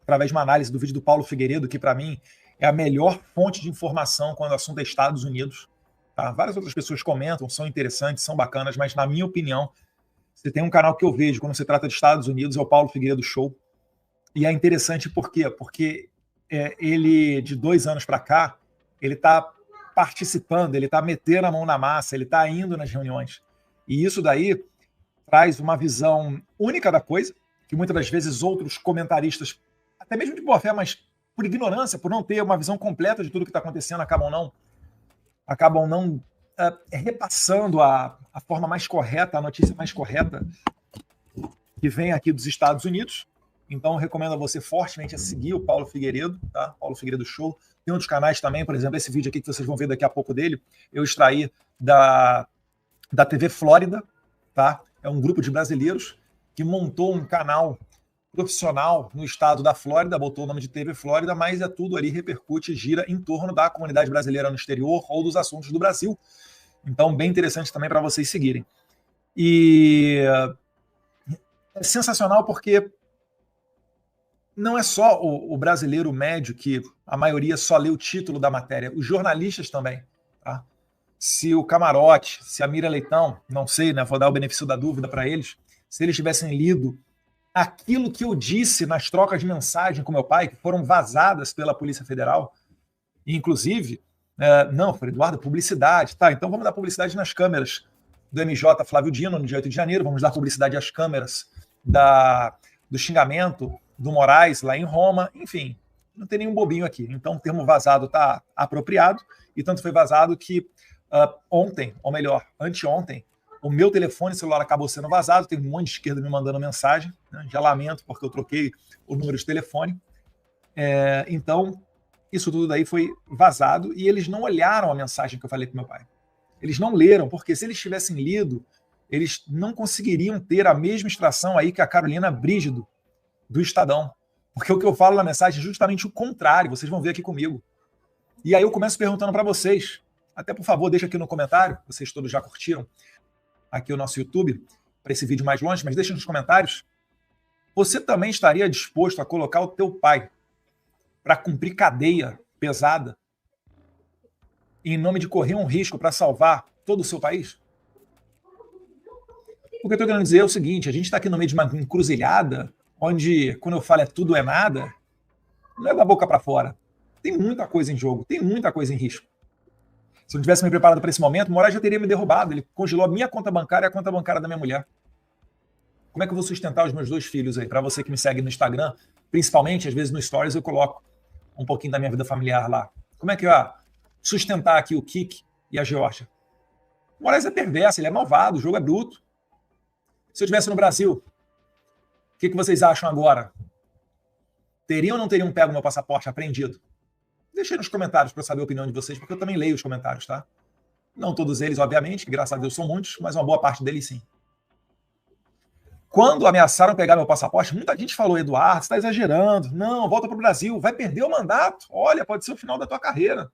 através de uma análise do vídeo do Paulo Figueiredo, que para mim é a melhor fonte de informação quando o assunto é Estados Unidos. Tá? Várias outras pessoas comentam, são interessantes, são bacanas, mas na minha opinião, se tem um canal que eu vejo quando se trata de Estados Unidos, é o Paulo Figueiredo Show. E é interessante por quê? Porque ele, de 2 anos para cá, ele está participando, ele está metendo a mão na massa, ele está indo nas reuniões. E isso daí traz uma visão única da coisa, que muitas das vezes outros comentaristas, até mesmo de boa fé, mas por ignorância, por não ter uma visão completa de tudo que está acontecendo, acabam não repassando a forma mais correta, a notícia mais correta que vem aqui dos Estados Unidos. Então, eu recomendo a você fortemente a seguir o Paulo Figueiredo, tá? Paulo Figueiredo Show. Tem outros canais também, por exemplo, esse vídeo aqui que vocês vão ver daqui a pouco dele, eu extraí da TV Flórida, tá? É um grupo de brasileiros que montou um canal profissional no estado da Flórida, botou o nome de TV Flórida, mas tudo ali repercute e gira em torno da comunidade brasileira no exterior ou dos assuntos do Brasil. Então, bem interessante também para vocês seguirem. E é sensacional porque não é só o brasileiro médio que a maioria só lê o título da matéria, os jornalistas também. Tá? se o Camarote, se a Mira Leitão, não sei, né, vou dar o benefício da dúvida para eles, se eles tivessem lido aquilo que eu disse nas trocas de mensagem com meu pai, que foram vazadas pela Polícia Federal, e inclusive, não, Frei Eduardo, publicidade, tá, então vamos dar publicidade nas câmeras do MJ Flávio Dino, no dia 8 de janeiro, vamos dar publicidade às câmeras do xingamento do Moraes lá em Roma, enfim, não tem nenhum bobinho aqui. Então o termo vazado está apropriado, e tanto foi vazado que ontem, ou melhor, anteontem, o meu telefone celular acabou sendo vazado, tem um monte de esquerda me mandando mensagem, né? Já lamento porque eu troquei o número de telefone. Então, isso tudo daí foi vazado, e eles não olharam a mensagem que eu falei com meu pai. Eles não leram, porque se eles tivessem lido, eles não conseguiriam ter a mesma extração aí que a Carolina Brígido, do Estadão. Porque o que eu falo na mensagem é justamente o contrário, vocês vão ver aqui comigo. E aí eu começo perguntando para vocês, até por favor, deixa aqui no comentário, vocês todos já curtiram aqui o nosso YouTube, para esse vídeo mais longe, mas deixa nos comentários, você também estaria disposto a colocar o teu pai para cumprir cadeia pesada em nome de correr um risco para salvar todo o seu país? O que eu estou querendo dizer é o seguinte, a gente está aqui no meio de uma encruzilhada, onde, quando eu falo é tudo ou é nada, não é da boca para fora. Tem muita coisa em jogo, tem muita coisa em risco. Se eu não tivesse me preparado para esse momento, o Moraes já teria me derrubado. Ele congelou a minha conta bancária e a conta bancária da minha mulher. Como é que eu vou sustentar os meus 2 filhos aí? Para você que me segue no Instagram, principalmente, às vezes no Stories, eu coloco um pouquinho da minha vida familiar lá. Como é que eu ia sustentar aqui o Kik e a Georgia? O Moraes é perverso, ele é malvado, o jogo é bruto. Se eu estivesse no Brasil, o que vocês acham agora? Teriam ou não teriam pego meu passaporte apreendido? Deixem nos comentários para eu saber a opinião de vocês, porque eu também leio os comentários, tá? Não todos eles, obviamente, que graças a Deus são muitos, mas uma boa parte deles sim. Quando ameaçaram pegar meu passaporte, muita gente falou, Eduardo, você está exagerando. Não, volta para o Brasil, vai perder o mandato. Olha, pode ser o final da tua carreira.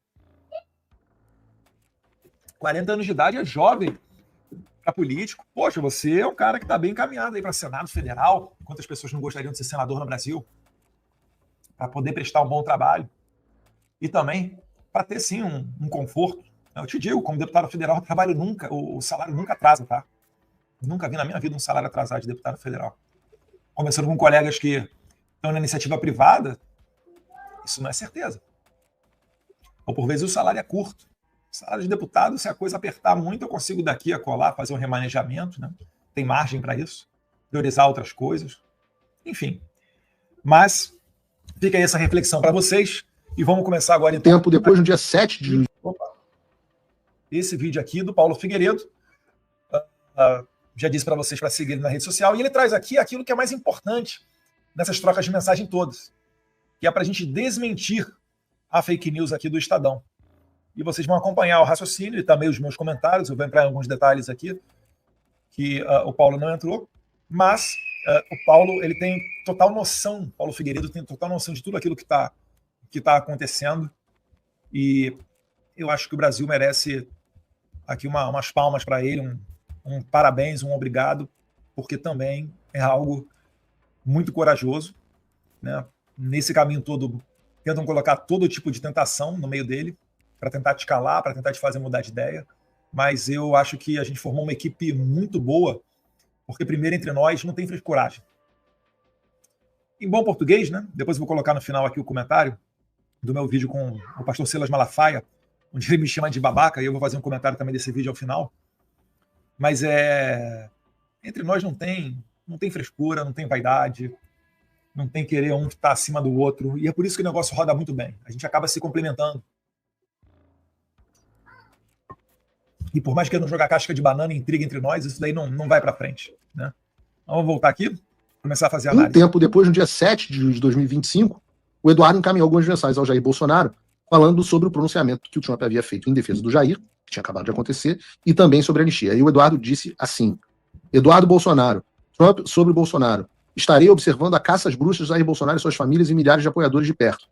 40 anos de idade é jovem para político. Poxa, você é um cara que está bem encaminhado aí para Senado Federal. Quantas pessoas não gostariam de ser senador no Brasil? Para poder prestar um bom trabalho. E também para ter, sim, um conforto. Eu te digo, como deputado federal, o trabalho nunca, o salário nunca atrasa, tá? Nunca vi na minha vida um salário atrasado de deputado federal. Conversando com colegas que estão na iniciativa privada, isso não é certeza. Ou por vezes o salário é curto. O salário de deputado, se a coisa apertar muito, eu consigo daqui a colar, fazer um remanejamento, né? Tem margem para isso, priorizar outras coisas. Enfim. Mas fica aí essa reflexão para vocês. E vamos começar agora, então. Tempo depois, no dia 7 de... Esse vídeo aqui do Paulo Figueiredo. Já disse para vocês para seguir ele na rede social. E ele traz aqui aquilo que é mais importante nessas trocas de mensagem todas. Que é para a gente desmentir a fake news aqui do Estadão. E vocês vão acompanhar o raciocínio e também os meus comentários. Eu vou entrar em alguns detalhes aqui que o Paulo não entrou. Mas o Paulo, ele tem total noção, Paulo Figueiredo tem total noção de tudo aquilo que está acontecendo, e eu acho que o Brasil merece aqui umas palmas para ele, um parabéns, um obrigado, porque também é algo muito corajoso, né? Nesse caminho todo, tentam colocar todo tipo de tentação no meio dele, para tentar te calar, para tentar te fazer mudar de ideia, mas eu acho que a gente formou uma equipe muito boa, porque primeiro entre nós não tem frescuragem. Em bom português, né? Depois eu vou colocar no final aqui o comentário do meu vídeo com o pastor Silas Malafaia, onde ele me chama de babaca, e eu vou fazer um comentário também desse vídeo ao final. Mas entre nós não tem frescura, não tem vaidade, não tem querer um que está acima do outro, e é por isso que o negócio roda muito bem. A gente acaba se complementando. E por mais que eu não jogar casca de banana e intriga entre nós, isso daí não vai para frente, né? Então, vamos voltar aqui, começar a fazer a análise. Tempo depois, no dia 7 de 2025, o Eduardo encaminhou algumas mensagens ao Jair Bolsonaro falando sobre o pronunciamento que o Trump havia feito em defesa do Jair, que tinha acabado de acontecer, e também sobre a anistia. E o Eduardo disse assim: Eduardo Bolsonaro, Trump sobre Bolsonaro, estarei observando a caça às bruxas de Jair Bolsonaro e suas famílias e milhares de apoiadores de perto.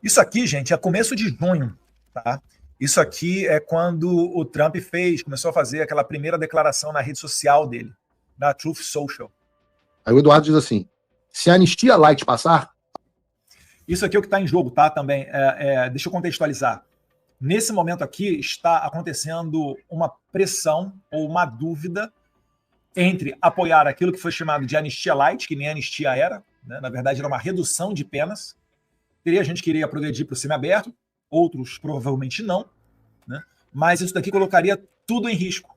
Isso aqui, gente, é começo de junho, tá? Isso aqui é quando o Trump começou a fazer aquela primeira declaração na rede social dele, na Truth Social. Aí o Eduardo diz assim: se a anistia light passar... Isso aqui é o que está em jogo, tá? Também. Deixa eu contextualizar. Nesse momento aqui está acontecendo uma pressão ou uma dúvida entre apoiar aquilo que foi chamado de anistia light, que nem anistia era, né? Na verdade era uma redução de penas. Teria gente que iria progredir para o semiaberto, outros provavelmente não, né? Mas isso daqui colocaria tudo em risco.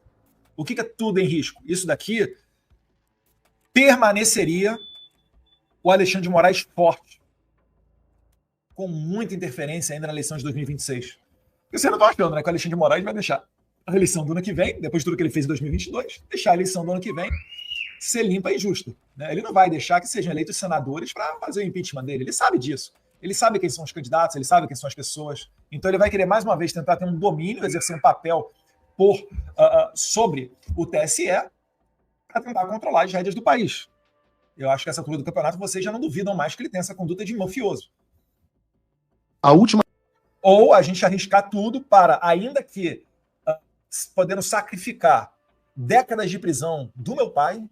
O que é tudo em risco? Isso daqui permaneceria o Alexandre de Moraes forte, com muita interferência ainda na eleição de 2026. Porque você não está achando, né, que o Alexandre de Moraes vai deixar a eleição do ano que vem, depois de tudo que ele fez em 2022, deixar a eleição do ano que vem ser limpa e justa, né? Ele não vai deixar que sejam eleitos senadores para fazer o impeachment dele. Ele sabe disso. Ele sabe quem são os candidatos, ele sabe quem são as pessoas. Então ele vai querer, mais uma vez, tentar ter um domínio, exercer um papel sobre o TSE para tentar controlar as rédeas do país. Eu acho que essa altura do campeonato vocês já não duvidam mais que ele tem essa conduta de mafioso. A última... Ou a gente arriscar tudo para, ainda que podendo sacrificar décadas de prisão do meu pai,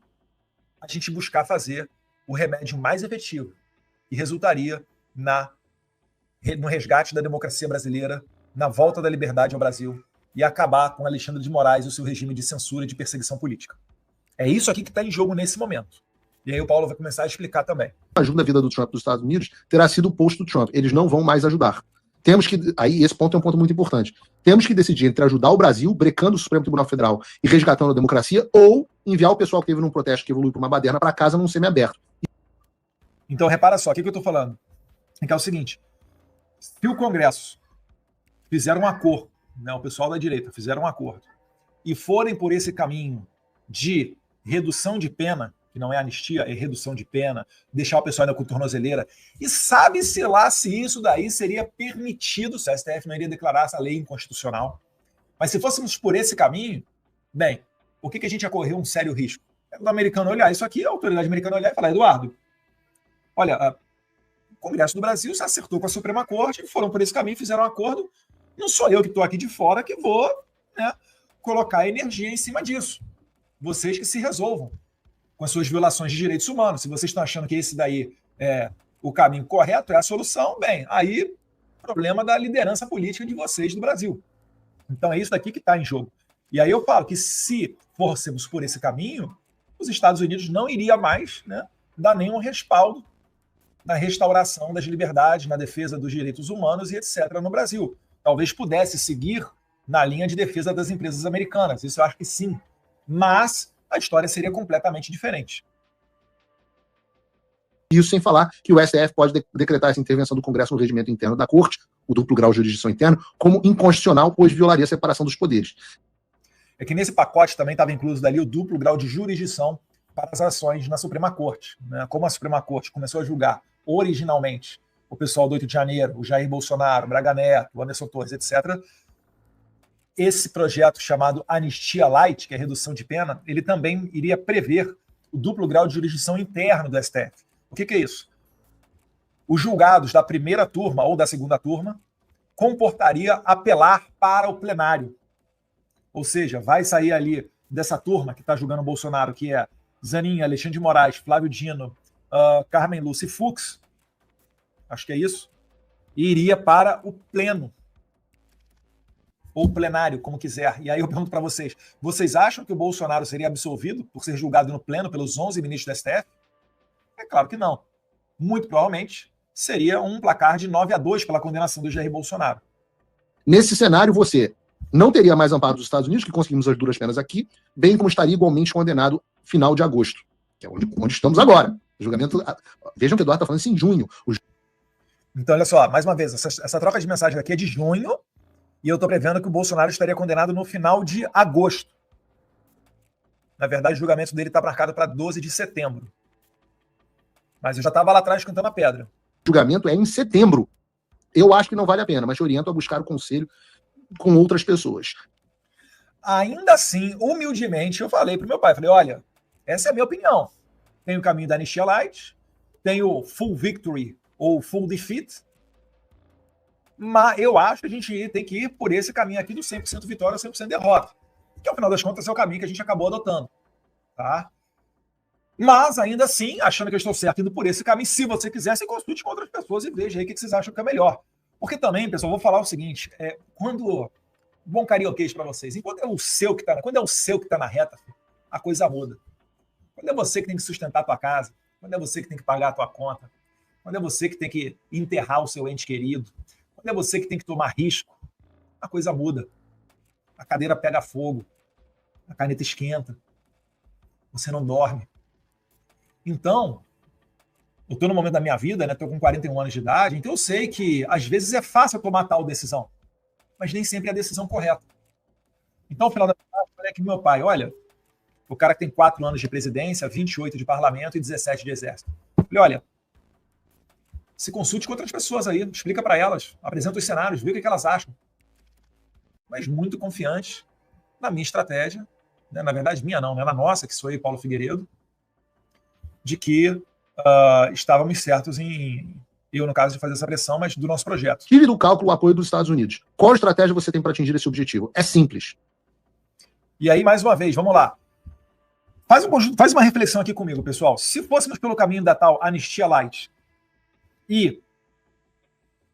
a gente buscar fazer o remédio mais efetivo, que resultaria no resgate da democracia brasileira, na volta da liberdade ao Brasil e acabar com Alexandre de Moraes e o seu regime de censura e de perseguição política. É isso aqui que está em jogo nesse momento. E aí o Paulo vai começar a explicar também. A ajuda da vida do Trump dos Estados Unidos terá sido o posto do Trump. Eles não vão mais ajudar. Temos que, aí esse ponto é um ponto muito importante, temos que decidir entre ajudar o Brasil, brecando o Supremo Tribunal Federal e resgatando a democracia, ou enviar o pessoal que teve num protesto que evoluiu para uma baderna para casa num semiaberto. Então repara só, o que eu estou falando? É o seguinte, se o Congresso fizer um acordo, né, o pessoal da direita fizeram um acordo, e forem por esse caminho de redução de pena, que não é anistia, é redução de pena, deixar o pessoal ainda com tornozeleira, e sabe-se lá se isso daí seria permitido, se a STF não iria declarar essa lei inconstitucional. Mas se fôssemos por esse caminho, bem, o que a gente ia correr um sério risco? É do americano olhar isso aqui, a autoridade americana olhar e falar, Eduardo, olha, o Congresso do Brasil se acertou com a Suprema Corte, foram por esse caminho, fizeram um acordo, não sou eu que estou aqui de fora que vou, né, colocar energia em cima disso. Vocês que se resolvam com as suas violações de direitos humanos. Se vocês estão achando que esse daí é o caminho correto, é a solução, bem, aí problema da liderança política de vocês do Brasil. Então é isso daqui que está em jogo. E aí eu falo que se fôssemos por esse caminho, os Estados Unidos não iria mais, né, dar nenhum respaldo na restauração das liberdades, na defesa dos direitos humanos e etc. no Brasil. Talvez pudesse seguir na linha de defesa das empresas americanas. Isso eu acho que sim. Mas a história seria completamente diferente. Isso sem falar que o STF pode decretar essa intervenção do Congresso no regimento interno da Corte, o duplo grau de jurisdição interno, como inconstitucional, pois violaria a separação dos poderes. É que nesse pacote também estava incluso dali o duplo grau de jurisdição para as ações na Suprema Corte, né? Como a Suprema Corte começou a julgar originalmente o pessoal do 8 de janeiro, o Jair Bolsonaro, o Braga Neto, o Anderson Torres, etc., esse projeto chamado Anistia Light, que é redução de pena, ele também iria prever o duplo grau de jurisdição interno do STF. O que é isso? Os julgados da primeira turma ou da segunda turma comportaria apelar para o plenário. Ou seja, vai sair ali dessa turma que está julgando o Bolsonaro, que é Zanin, Alexandre de Moraes, Flávio Dino, Carmen Lúcia e Fux, acho que é isso, e iria para o pleno, ou plenário, como quiser. E aí eu pergunto para vocês, vocês acham que o Bolsonaro seria absolvido por ser julgado no pleno pelos 11 ministros do STF? É claro que não. Muito provavelmente seria um placar de 9-2 pela condenação do Jair Bolsonaro. Nesse cenário, você não teria mais amparo dos Estados Unidos, que conseguimos as duras penas aqui, bem como estaria igualmente condenado final de agosto, que é onde estamos agora. O julgamento, vejam que o Eduardo está falando isso em junho. Então, olha só, mais uma vez, essa troca de mensagem aqui é de junho, e eu estou prevendo que o Bolsonaro estaria condenado no final de agosto. Na verdade, o julgamento dele está marcado para 12 de setembro. Mas eu já estava lá atrás cantando a pedra. O julgamento é em setembro. Eu acho que não vale a pena, mas te oriento a buscar o conselho com outras pessoas. Ainda assim, humildemente, eu falei pro meu pai, falei, olha, essa é a minha opinião. Tem o caminho da Anistia Light, tem o Full Victory ou Full Defeat, mas eu acho que a gente tem que ir por esse caminho aqui do 100% vitória ou 100% derrota, que ao final das contas é o caminho que a gente acabou adotando, tá? Mas ainda assim, achando que eu estou certo indo por esse caminho, se você quiser, você consulte com outras pessoas e veja aí o que vocês acham que é melhor. Porque também, pessoal, vou falar o seguinte, quando... Bom carioquês para vocês, quando é o seu que tá na reta, a coisa muda. Quando é você que tem que sustentar a tua casa, quando é você que tem que pagar a tua conta, quando é você que tem que enterrar o seu ente querido, quando é você que tem que tomar risco, a coisa muda. A cadeira pega fogo, a caneta esquenta, você não dorme. Então, eu estou no momento da minha vida, né? Estou com 41 anos de idade, então eu sei que às vezes é fácil tomar tal decisão, mas nem sempre é a decisão correta. Então, no final da tarde, eu falei aqui pro meu pai, olha, o cara que tem 4 anos de presidência, 28 de parlamento e 17 de exército. Eu falei, olha, se consulte com outras pessoas aí, explica para elas, apresenta os cenários, vê o que elas acham. Mas muito confiante na minha estratégia, né? Na verdade minha não, né? Na nossa, que sou eu e Paulo Figueiredo, de que estávamos certos eu, no caso, de fazer essa pressão, mas do nosso projeto. Tire do cálculo o apoio dos Estados Unidos. Qual estratégia você tem para atingir esse objetivo? É simples. E aí, mais uma vez, vamos lá. Faz uma reflexão aqui comigo, pessoal. Se fôssemos pelo caminho da tal anistia light e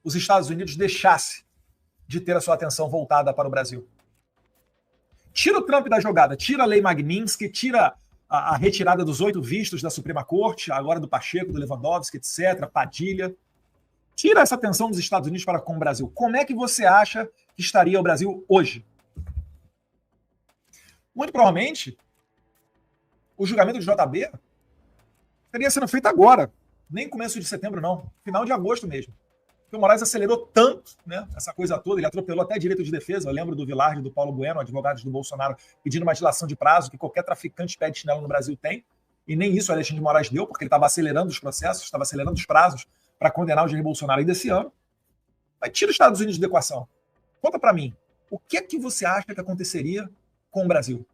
os Estados Unidos deixassem de ter a sua atenção voltada para o Brasil, tira o Trump da jogada, tira a lei Magnitsky, tira a retirada dos 8 vistos da Suprema Corte, agora do Pacheco, do Lewandowski, etc., Padilha. Tira essa atenção dos Estados Unidos para com o Brasil. Como é que você acha que estaria o Brasil hoje? Muito provavelmente, o julgamento do JB estaria sendo feito agora. Nem começo de setembro, não. Final de agosto mesmo. Porque o Moraes acelerou tanto, né, essa coisa toda, ele atropelou até direito de defesa. Eu lembro do Vilardi e do Paulo Bueno, advogados do Bolsonaro, pedindo uma dilação de prazo que qualquer traficante pé de chinelo no Brasil tem. E nem isso o Alexandre de Moraes deu, porque ele estava acelerando os processos, estava acelerando os prazos para condenar o Jair Bolsonaro ainda esse ano. Mas tira os Estados Unidos da equação. Conta para mim, o que é que você acha que aconteceria com o Brasil?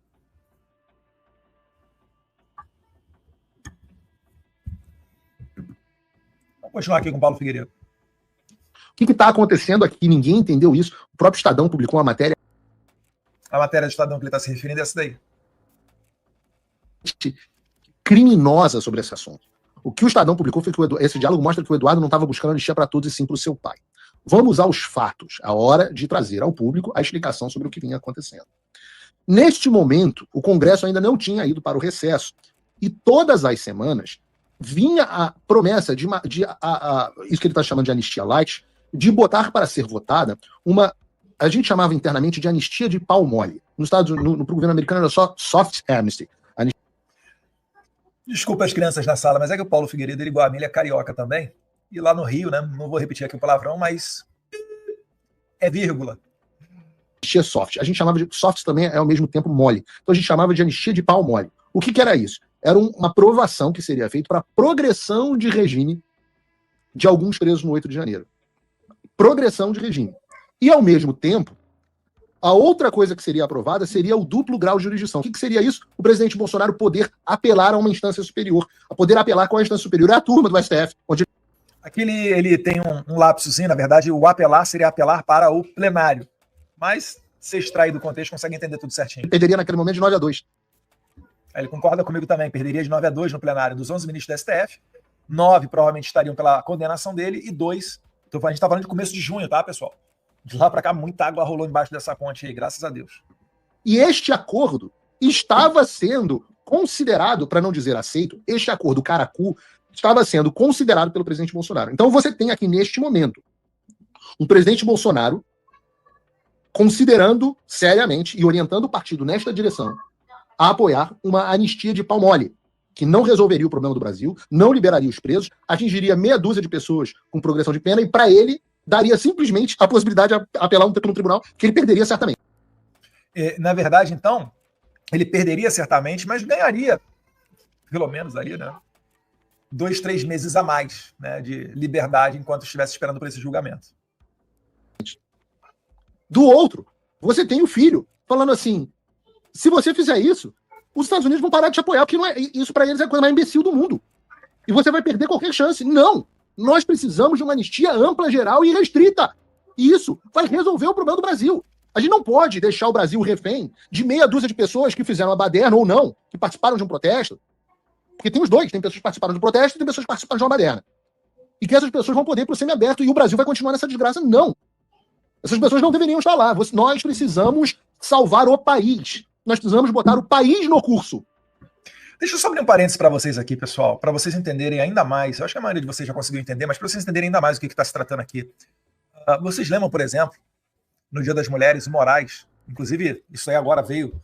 Vamos continuar aqui com o Paulo Figueiredo. O que está acontecendo aqui? Ninguém entendeu isso. O próprio Estadão publicou uma matéria. A matéria do Estadão que ele está se referindo é essa daí. Criminosa sobre esse assunto. O que o Estadão publicou foi que esse diálogo mostra que o Eduardo não estava buscando anistia para todos e sim para o seu pai. Vamos aos fatos, a hora de trazer ao público a explicação sobre o que vinha acontecendo. Neste momento, o Congresso ainda não tinha ido para o recesso e todas as semanas vinha a promessa de isso que ele está chamando de anistia light, de botar para ser votada a gente chamava internamente de anistia de pau mole. No governo americano era só soft amnesty. Desculpa as crianças na sala, mas é que o Paulo Figueiredo, ele igual a mim, ele é carioca também. E lá no Rio, né, não vou repetir aqui o palavrão, mas é vírgula. Anistia soft. A gente chamava de soft também é ao mesmo tempo mole. Então a gente chamava de anistia de pau mole. O que era isso? Era uma aprovação que seria feita para progressão de regime de alguns presos no 8 de janeiro. Progressão de regime. E, ao mesmo tempo, a outra coisa que seria aprovada seria o duplo grau de jurisdição. O que seria isso? O presidente Bolsonaro poder apelar a uma instância superior. A poder apelar com a instância superior é a turma do STF. Onde... Aqui ele tem um lapsozinho, na verdade, o apelar seria apelar para o plenário. Mas, se extrair do contexto, consegue entender tudo certinho. Ele perderia naquele momento de 9-2. Ele concorda comigo também, perderia de 9-2 no plenário dos 11 ministros do STF, 9 provavelmente estariam pela condenação dele e 2, então a gente está falando de começo de junho, tá, pessoal? De lá para cá, muita água rolou embaixo dessa ponte aí, graças a Deus. E este acordo estava sendo considerado, para não dizer aceito, este acordo caracu estava sendo considerado pelo presidente Bolsonaro. Então você tem aqui neste momento um presidente Bolsonaro considerando seriamente e orientando o partido nesta direção a apoiar uma anistia de pau mole, que não resolveria o problema do Brasil, não liberaria os presos, atingiria meia dúzia de pessoas com progressão de pena e, para ele, daria simplesmente a possibilidade de apelar um tempo no tribunal, que ele perderia certamente. Na verdade, então, ele perderia certamente, mas ganharia, pelo menos aí, né, 2-3 meses a mais, né, de liberdade enquanto estivesse esperando por esse julgamento. Do outro, você tem o filho falando assim, se você fizer isso, os Estados Unidos vão parar de te apoiar, porque isso para eles é a coisa mais imbecil do mundo. E você vai perder qualquer chance. Não! Nós precisamos de uma anistia ampla, geral e restrita. E isso vai resolver o problema do Brasil. A gente não pode deixar o Brasil refém de meia dúzia de pessoas que fizeram a baderna ou não, que participaram de um protesto. Porque tem os dois. Tem pessoas que participaram de um protesto e tem pessoas que participaram de uma baderna. e que essas pessoas vão poder ir para o semiaberto e o Brasil vai continuar nessa desgraça. Não. Essas pessoas não deveriam estar lá. Nós precisamos salvar o país. Nós precisamos botar o país no curso. Deixa eu só abrir um parênteses para vocês aqui, pessoal, para vocês entenderem ainda mais. Eu acho que a maioria de vocês já conseguiu entender, mas para vocês entenderem ainda mais o que está se tratando aqui. Vocês lembram, por exemplo, no Dia das Mulheres, o Moraes, inclusive isso aí agora veio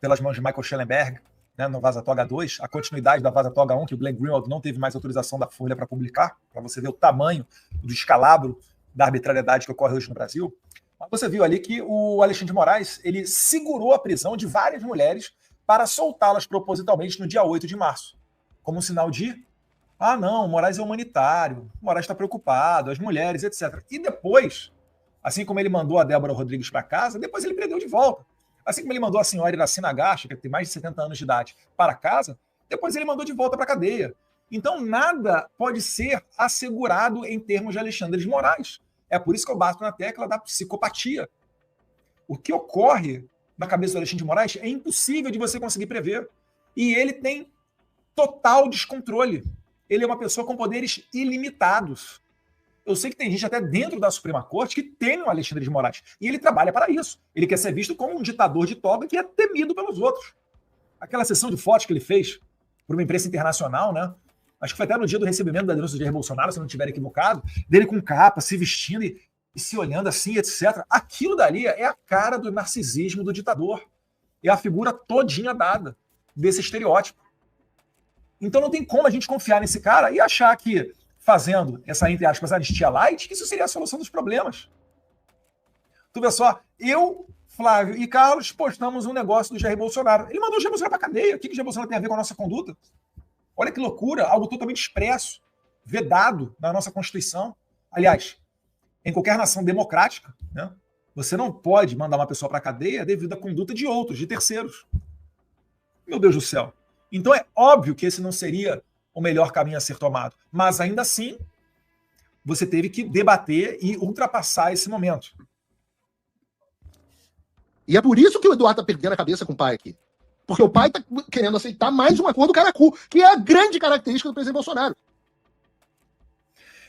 pelas mãos de Michael Schellenberg, né, no Vaza Toga 2, a continuidade da Vaza Toga 1, que o Glenn Greenwald não teve mais autorização da Folha para publicar, para você ver o tamanho do descalabro da arbitrariedade que ocorre hoje no Brasil. Mas você viu ali que o Alexandre de Moraes, ele segurou a prisão de várias mulheres para soltá-las propositalmente no dia 8 de março, como um sinal de, não, o Moraes é humanitário, o Moraes está preocupado, as mulheres, etc. E depois, assim como ele mandou a Débora Rodrigues para casa, depois ele prendeu de volta. Assim como ele mandou a senhora Iracina Gacha, que tem mais de 70 anos de idade, para casa, depois ele mandou de volta para a cadeia. Então nada pode ser assegurado em termos de Alexandre de Moraes. É por isso que eu bato na tecla da psicopatia. O que ocorre na cabeça do Alexandre de Moraes é impossível de você conseguir prever. E ele tem total descontrole. Ele é uma pessoa com poderes ilimitados. Eu sei que tem gente até dentro da Suprema Corte que teme o Alexandre de Moraes. E ele trabalha para isso. Ele quer ser visto como um ditador de toga que é temido pelos outros. Aquela sessão de fotos que ele fez para uma imprensa internacional, né? Acho que foi até no dia do recebimento da denúncia de Jair Bolsonaro, se não estiver equivocado, dele com capa, se vestindo e se olhando assim, etc. Aquilo dali é a cara do narcisismo do ditador. É a figura todinha dada desse estereótipo. Então não tem como a gente confiar nesse cara e achar que, fazendo essa, entre aspas, anistia light, que isso seria a solução dos problemas. Tu vê só, eu, Flávio e Carlos postamos um negócio do Jair Bolsonaro. Ele mandou o Jair Bolsonaro para cadeia. O que o Jair Bolsonaro tem a ver com a nossa conduta? Olha que loucura, algo totalmente expresso, vedado na nossa Constituição. Aliás, em qualquer nação democrática, né, você não pode mandar uma pessoa para a cadeia devido à conduta de outros, de terceiros. Meu Deus do céu. Então é óbvio que esse não seria o melhor caminho a ser tomado. Mas ainda assim, você teve que debater e ultrapassar esse momento. E é por isso que o Eduardo está perdendo a cabeça com o pai aqui. Porque o pai está querendo aceitar mais um acordo caracu, que é a grande característica do presidente Bolsonaro.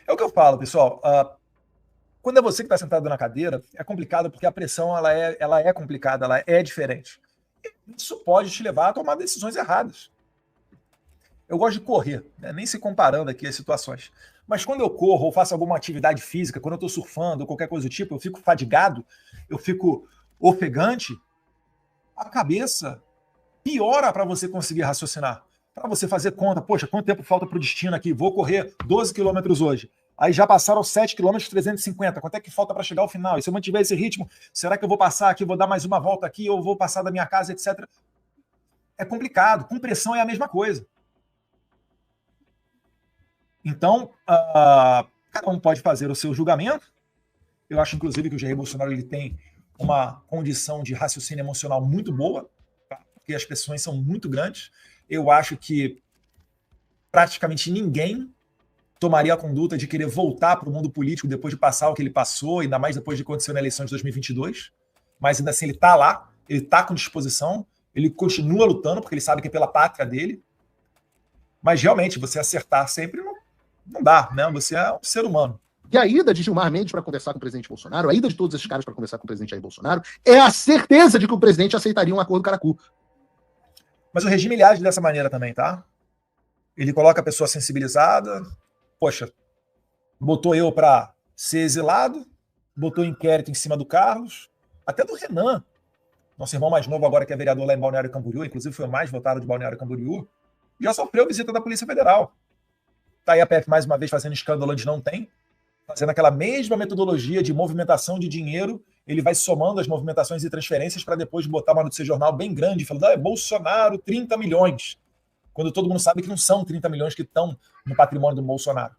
É o que eu falo, pessoal. Quando é você que está sentado na cadeira, é complicado porque a pressão ela é complicada, ela é diferente. Isso pode te levar a tomar decisões erradas. Eu gosto de correr, né? Nem se comparando aqui as situações. Mas quando eu corro ou faço alguma atividade física, quando eu estou surfando ou qualquer coisa do tipo, eu fico fadigado, eu fico ofegante, a cabeça piora para você conseguir raciocinar. Para você fazer conta, poxa, quanto tempo falta para o destino aqui? Vou correr 12 quilômetros hoje. Aí já passaram 7 km 350. Quanto é que falta para chegar ao final? E se eu mantiver esse ritmo, será que eu vou passar aqui, vou dar mais uma volta aqui, ou vou passar da minha casa, etc. É complicado. Com pressão é a mesma coisa. Então, cada um pode fazer o seu julgamento. Eu acho, inclusive, que o Jair Bolsonaro ele tem uma condição de raciocínio emocional muito boa, tá? Porque as pressões são muito grandes. Eu acho que praticamente ninguém tomaria a conduta de querer voltar para o mundo político depois de passar o que ele passou, ainda mais depois de acontecer na eleição de 2022. Mas ainda assim ele está lá, ele está com disposição, ele continua lutando porque ele sabe que é pela pátria dele. Mas realmente você acertar sempre não dá, né? Você é um ser humano. E a ida de Gilmar Mendes para conversar com o presidente Bolsonaro, a ida de todos esses caras para conversar com o presidente Jair Bolsonaro, é a certeza de que o presidente aceitaria um acordo caracu. Mas o regime ele age dessa maneira também, tá? Ele coloca a pessoa sensibilizada. Poxa, botou eu para ser exilado, botou inquérito em cima do Carlos, até do Renan, nosso irmão mais novo agora que é vereador lá em Balneário Camboriú, inclusive foi o mais votado de Balneário Camboriú, já sofreu visita da Polícia Federal. Tá aí a PF mais uma vez fazendo escândalo onde não tem, fazendo aquela mesma metodologia de movimentação de dinheiro, ele vai somando as movimentações e transferências para depois botar uma notícia jornal bem grande, falando, Bolsonaro, 30 milhões. Quando todo mundo sabe que não são 30 milhões que estão no patrimônio do Bolsonaro.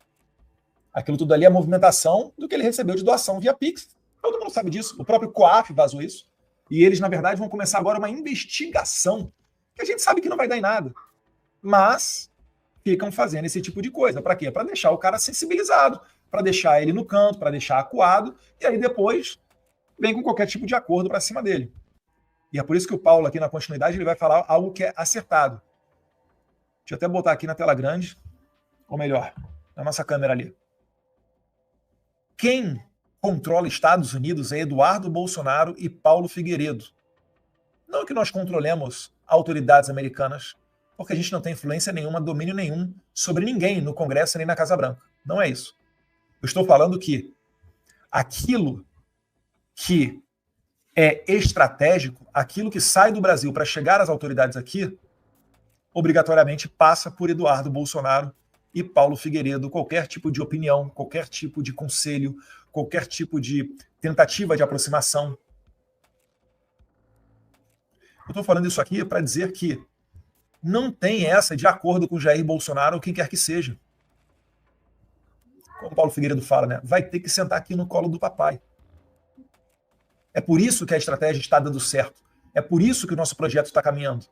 Aquilo tudo ali é a movimentação do que ele recebeu de doação via Pix. Todo mundo sabe disso. O próprio COAF vazou isso. E eles, na verdade, vão começar agora uma investigação que a gente sabe que não vai dar em nada. Mas ficam fazendo esse tipo de coisa. Para quê? Para deixar o cara sensibilizado, para deixar ele no canto, para deixar acuado, e aí depois vem com qualquer tipo de acordo para cima dele. E é por isso que o Paulo, aqui na continuidade, ele vai falar algo que é acertado. Deixa eu até botar aqui na tela grande, ou melhor, na nossa câmera ali. quem controla Estados Unidos é Eduardo Bolsonaro e Paulo Figueiredo. Não que nós controlemos autoridades americanas, porque a gente não tem influência nenhuma, domínio nenhum sobre ninguém no Congresso nem na Casa Branca. Não é isso. Eu estou falando que aquilo que é estratégico, aquilo que sai do Brasil para chegar às autoridades aqui, obrigatoriamente passa por Eduardo Bolsonaro e Paulo Figueiredo. Qualquer tipo de opinião, qualquer tipo de conselho, qualquer tipo de tentativa de aproximação. Eu estou falando isso aqui para dizer que não tem essa de acordo com Jair Bolsonaro ou quem quer que seja. Como o Paulo Figueiredo fala, né? Vai ter que sentar aqui no colo do papai. É por isso que a estratégia está dando certo. É por isso que o nosso projeto está caminhando.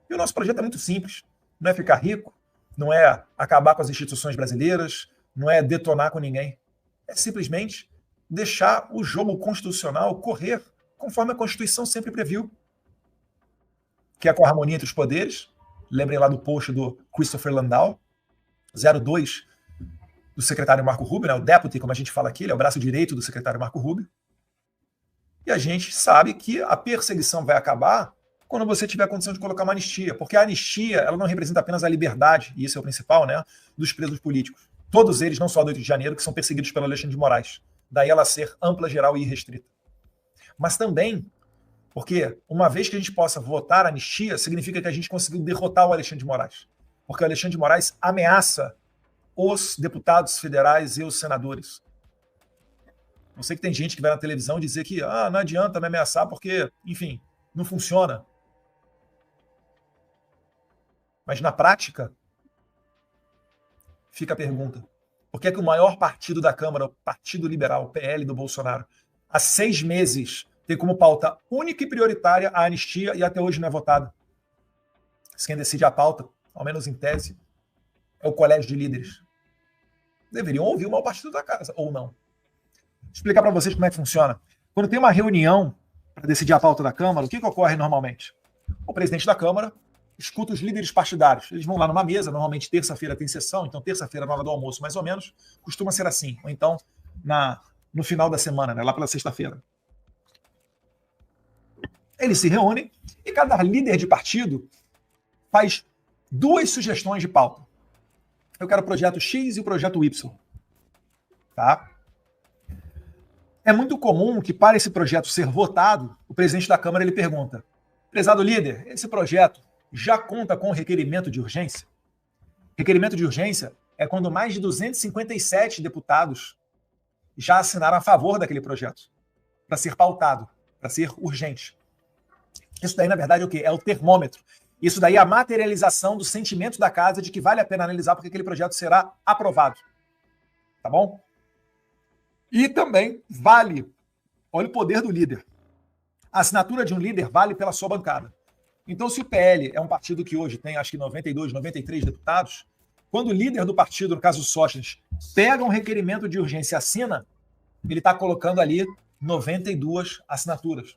E o nosso projeto é muito simples. Não é ficar rico, não é acabar com as instituições brasileiras, não é detonar com ninguém. É simplesmente deixar o jogo constitucional correr conforme a Constituição sempre previu. Que é com a harmonia entre os poderes. Lembrem lá do post do Christopher Landau, 02 do secretário Marco Rubio, né? O deputy, como a gente fala aqui, ele é o braço direito do secretário Marco Rubio. E a gente sabe que a perseguição vai acabar quando você tiver a condição de colocar uma anistia, porque a anistia ela não representa apenas a liberdade, e isso é o principal, né, dos presos políticos. Todos eles, não só do 8 de janeiro, que são perseguidos pelo Alexandre de Moraes. Daí ela ser ampla, geral e irrestrita. Mas também, porque uma vez que a gente possa votar a anistia, significa que a gente conseguiu derrotar o Alexandre de Moraes. Porque o Alexandre de Moraes ameaça os deputados federais e os senadores. Eu sei que tem gente que vai na televisão dizer que não adianta me ameaçar porque, enfim, não funciona. Mas na prática, fica a pergunta. Por que é que o maior partido da Câmara, o Partido Liberal, o PL do Bolsonaro, há 6 meses tem como pauta única e prioritária a anistia e até hoje não é votada? Quem decide a pauta, ao menos em tese, é o colégio de líderes. Deveriam ouvir o maior partido da casa, ou não. Vou explicar para vocês como é que funciona. Quando tem uma reunião para decidir a pauta da Câmara, o que ocorre normalmente? O presidente da Câmara escuta os líderes partidários. Eles vão lá numa mesa, normalmente terça-feira tem sessão, então terça-feira, na hora do almoço, mais ou menos, costuma ser assim. Ou então no final da semana, né, lá pela sexta-feira. Eles se reúnem e cada líder de partido faz 2 sugestões de pauta. Eu quero o projeto X e o projeto Y. Tá? É muito comum que, para esse projeto ser votado, o presidente da Câmara ele pergunta: prezado líder, esse projeto já conta com requerimento de urgência? Requerimento de urgência é quando mais de 257 deputados já assinaram a favor daquele projeto, para ser pautado, para ser urgente. Isso daí, na verdade, é o quê? É o termômetro. Isso daí é a materialização do sentimento da casa de que vale a pena analisar porque aquele projeto será aprovado. Tá bom? E também vale, olha o poder do líder. A assinatura de um líder vale pela sua bancada. Então, se o PL é um partido que hoje tem, acho que 92, 93 deputados, quando o líder do partido, no caso o Sócrates, pega um requerimento de urgência e assina, ele está colocando ali 92 assinaturas.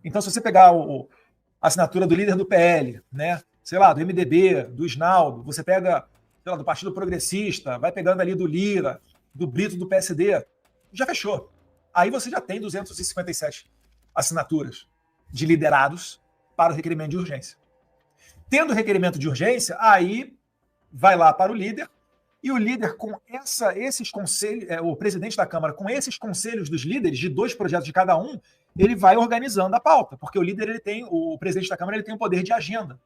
Então, se você pegar a assinatura do líder do PL, né, sei lá, do MDB, do Isnaldo, você pega, sei lá, do Partido Progressista, vai pegando ali do Lira, do Brito, do PSD, já fechou. Aí você já tem 257 assinaturas de liderados para o requerimento de urgência. Tendo requerimento de urgência, aí vai lá para o líder, e o líder com esses conselhos, o presidente da Câmara, com esses conselhos dos líderes, de 2 projetos de cada um, ele vai organizando a pauta, porque o líder, o presidente da Câmara, ele tem o poder de agenda.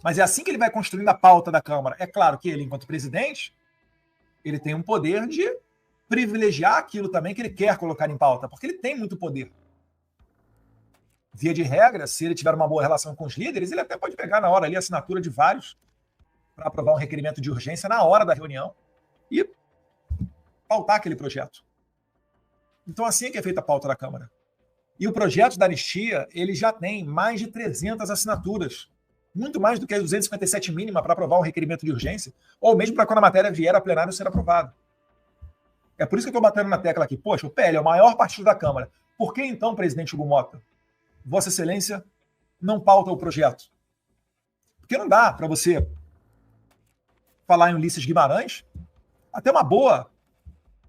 Mas é assim que ele vai construindo a pauta da Câmara. É claro que ele, enquanto presidente, ele tem um poder de privilegiar aquilo também que ele quer colocar em pauta, porque ele tem muito poder. Via de regra, se ele tiver uma boa relação com os líderes, ele até pode pegar na hora ali a assinatura de vários para aprovar um requerimento de urgência na hora da reunião e pautar aquele projeto. Então assim é que é feita a pauta da Câmara. E o projeto da anistia, ele já tem mais de 300 assinaturas, muito mais do que as 257 mínima para aprovar um requerimento de urgência, ou mesmo para quando a matéria vier a plenário ser aprovada. É por isso que eu estou batendo na tecla aqui. Poxa, o PL é o maior partido da Câmara. Por que então, presidente Hugo Mota, Vossa Excelência não pauta o projeto? Porque não dá para você falar em Ulisses Guimarães, até uma boa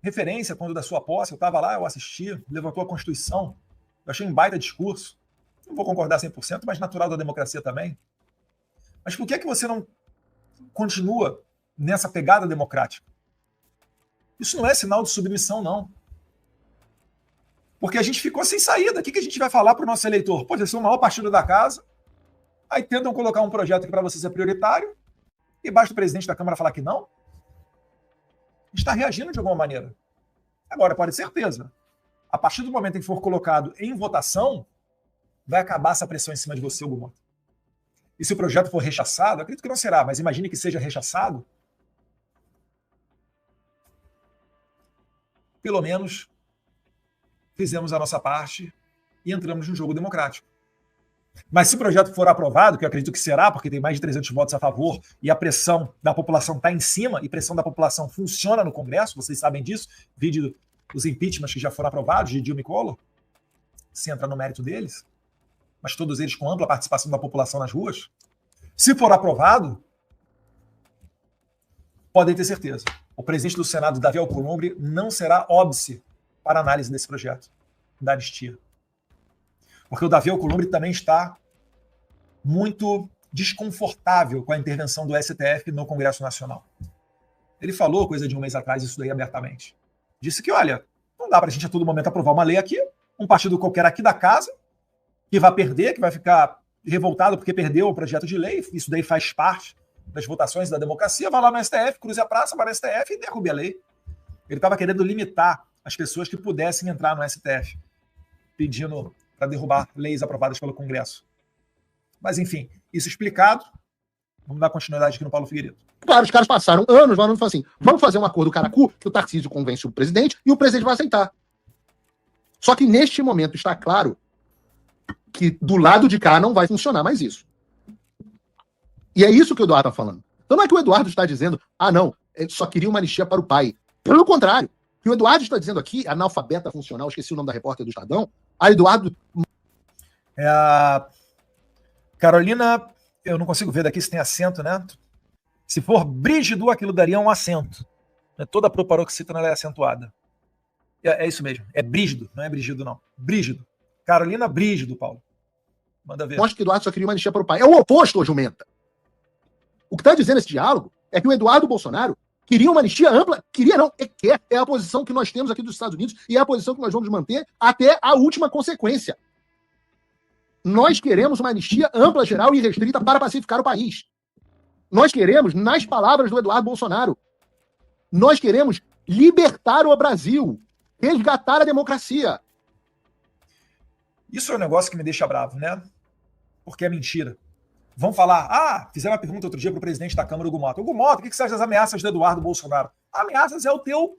referência quando da sua posse, eu estava lá, eu assisti, levantou a Constituição, eu achei um baita discurso. Não vou concordar 100%, mas natural da democracia também. Mas por que você não continua nessa pegada democrática? Isso não é sinal de submissão, não. Porque a gente ficou sem saída. O que a gente vai falar para o nosso eleitor? Pô, vocês são o maior partido da casa, aí tentam colocar um projeto que para vocês é prioritário, e basta o presidente da Câmara falar que não? A gente está reagindo de alguma maneira. Agora, pode ter certeza, a partir do momento em que for colocado em votação, vai acabar essa pressão em cima de você, Hugo Mota. E se o projeto for rechaçado, acredito que não será, mas imagine que seja rechaçado, pelo menos fizemos a nossa parte e entramos no jogo democrático. Mas se o projeto for aprovado, que eu acredito que será, porque tem mais de 300 votos a favor e a pressão da população está em cima, e pressão da população funciona no Congresso, vocês sabem disso, vídeo dos impeachments que já foram aprovados, de Dilma e Collor, se entra no mérito deles, mas todos eles com ampla participação da população nas ruas. Se for aprovado, podem ter certeza, o presidente do Senado, Davi Alcolumbre, não será óbice para análise desse projeto da anistia. Porque o Davi Alcolumbre também está muito desconfortável com a intervenção do STF no Congresso Nacional. Ele falou, coisa de um mês atrás, isso daí abertamente. Disse que, olha, não dá para a gente a todo momento aprovar uma lei aqui, um partido qualquer aqui da casa, que vai perder, que vai ficar revoltado porque perdeu o projeto de lei, isso daí faz parte das votações da democracia, vai lá no STF, cruze a praça, vai no STF e derrube a lei. Ele estava querendo limitar as pessoas que pudessem entrar no STF, pedindo para derrubar leis aprovadas pelo Congresso. Mas, enfim, isso explicado, vamos dar continuidade aqui no Paulo Figueiredo. Claro, os caras passaram anos falando assim, vamos fazer um acordo caracu, que o Tarcísio convence o presidente e o presidente vai aceitar. Só que neste momento está claro que do lado de cá não vai funcionar mais isso. E é isso que o Eduardo está falando. Então não é que o Eduardo está dizendo, não, ele só queria uma anistia para o pai. Pelo contrário, o que o Eduardo está dizendo aqui, analfabeta funcional, esqueci o nome da repórter do Estadão, a Eduardo... Carolina, eu não consigo ver daqui se tem acento, né? Se for brígido, aquilo daria um acento. Toda a proparoxítona ela é acentuada. É isso mesmo, é brígido, não é brígido não. Brígido. Carolina Brígido, Paulo. Manda ver. Mostra que o Eduardo só queria uma anistia para o pai. É o oposto, ô jumenta. O que está dizendo esse diálogo é que o Eduardo Bolsonaro queria uma anistia ampla, queria não, quer. É a posição que nós temos aqui dos Estados Unidos e é a posição que nós vamos manter até a última consequência. Nós queremos uma anistia ampla, geral e restrita para pacificar o país. Nós queremos, nas palavras do Eduardo Bolsonaro, nós queremos libertar o Brasil, resgatar a democracia. Isso é um negócio que me deixa bravo, né? Porque é mentira. Vão falar, fizeram uma pergunta outro dia para o presidente da Câmara, Hugo Mota. Hugo Mota, o que você acha das ameaças do Eduardo Bolsonaro? Ameaças é o teu...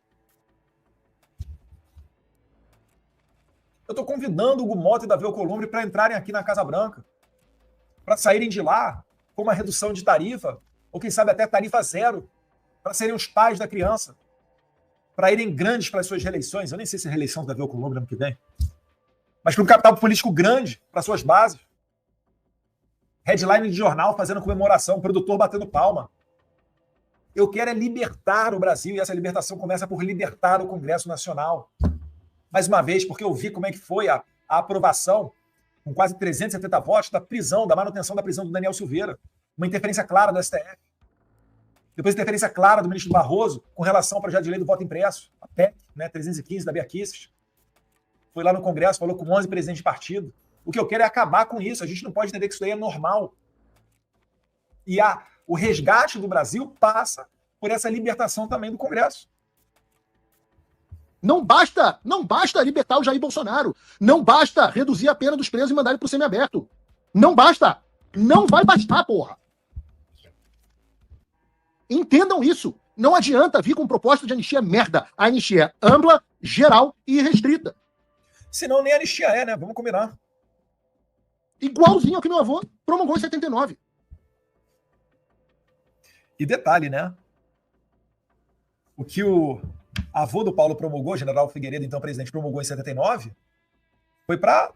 Eu estou convidando o Hugo Mota e Davi Alcolumbre para entrarem aqui na Casa Branca, para saírem de lá com uma redução de tarifa, ou quem sabe até tarifa zero, para serem os pais da criança, para irem grandes para as suas reeleições. Eu nem sei se é reeleição do Davi Alcolumbre ano que vem, mas para um capital político grande, para suas bases. Headline de jornal fazendo comemoração, produtor batendo palma. Eu quero é libertar o Brasil, e essa libertação começa por libertar o Congresso Nacional. Mais uma vez, porque eu vi como é que foi a aprovação, com quase 370 votos, da prisão, da manutenção da prisão do Daniel Silveira. Uma interferência clara do STF. Depois, interferência clara do ministro Barroso com relação ao projeto de lei do voto impresso, a PEC, 315 da Bia Kicis. Foi lá no Congresso, falou com 11 presidentes de partido. O que eu quero é acabar com isso. A gente não pode entender que isso aí é normal. E o resgate do Brasil passa por essa libertação também do Congresso. Não basta libertar o Jair Bolsonaro. Não basta reduzir a pena dos presos e mandar ele para o semiaberto. Não basta. Não vai bastar, porra. Entendam isso. Não adianta vir com proposta de anistia merda. A anistia é ampla, geral e restrita. Senão nem anistia é, né? Vamos combinar. Igualzinho ao que meu avô promulgou em 79. E detalhe, né? O que o avô do Paulo promulgou, General Figueiredo, então presidente, promulgou em 79, foi para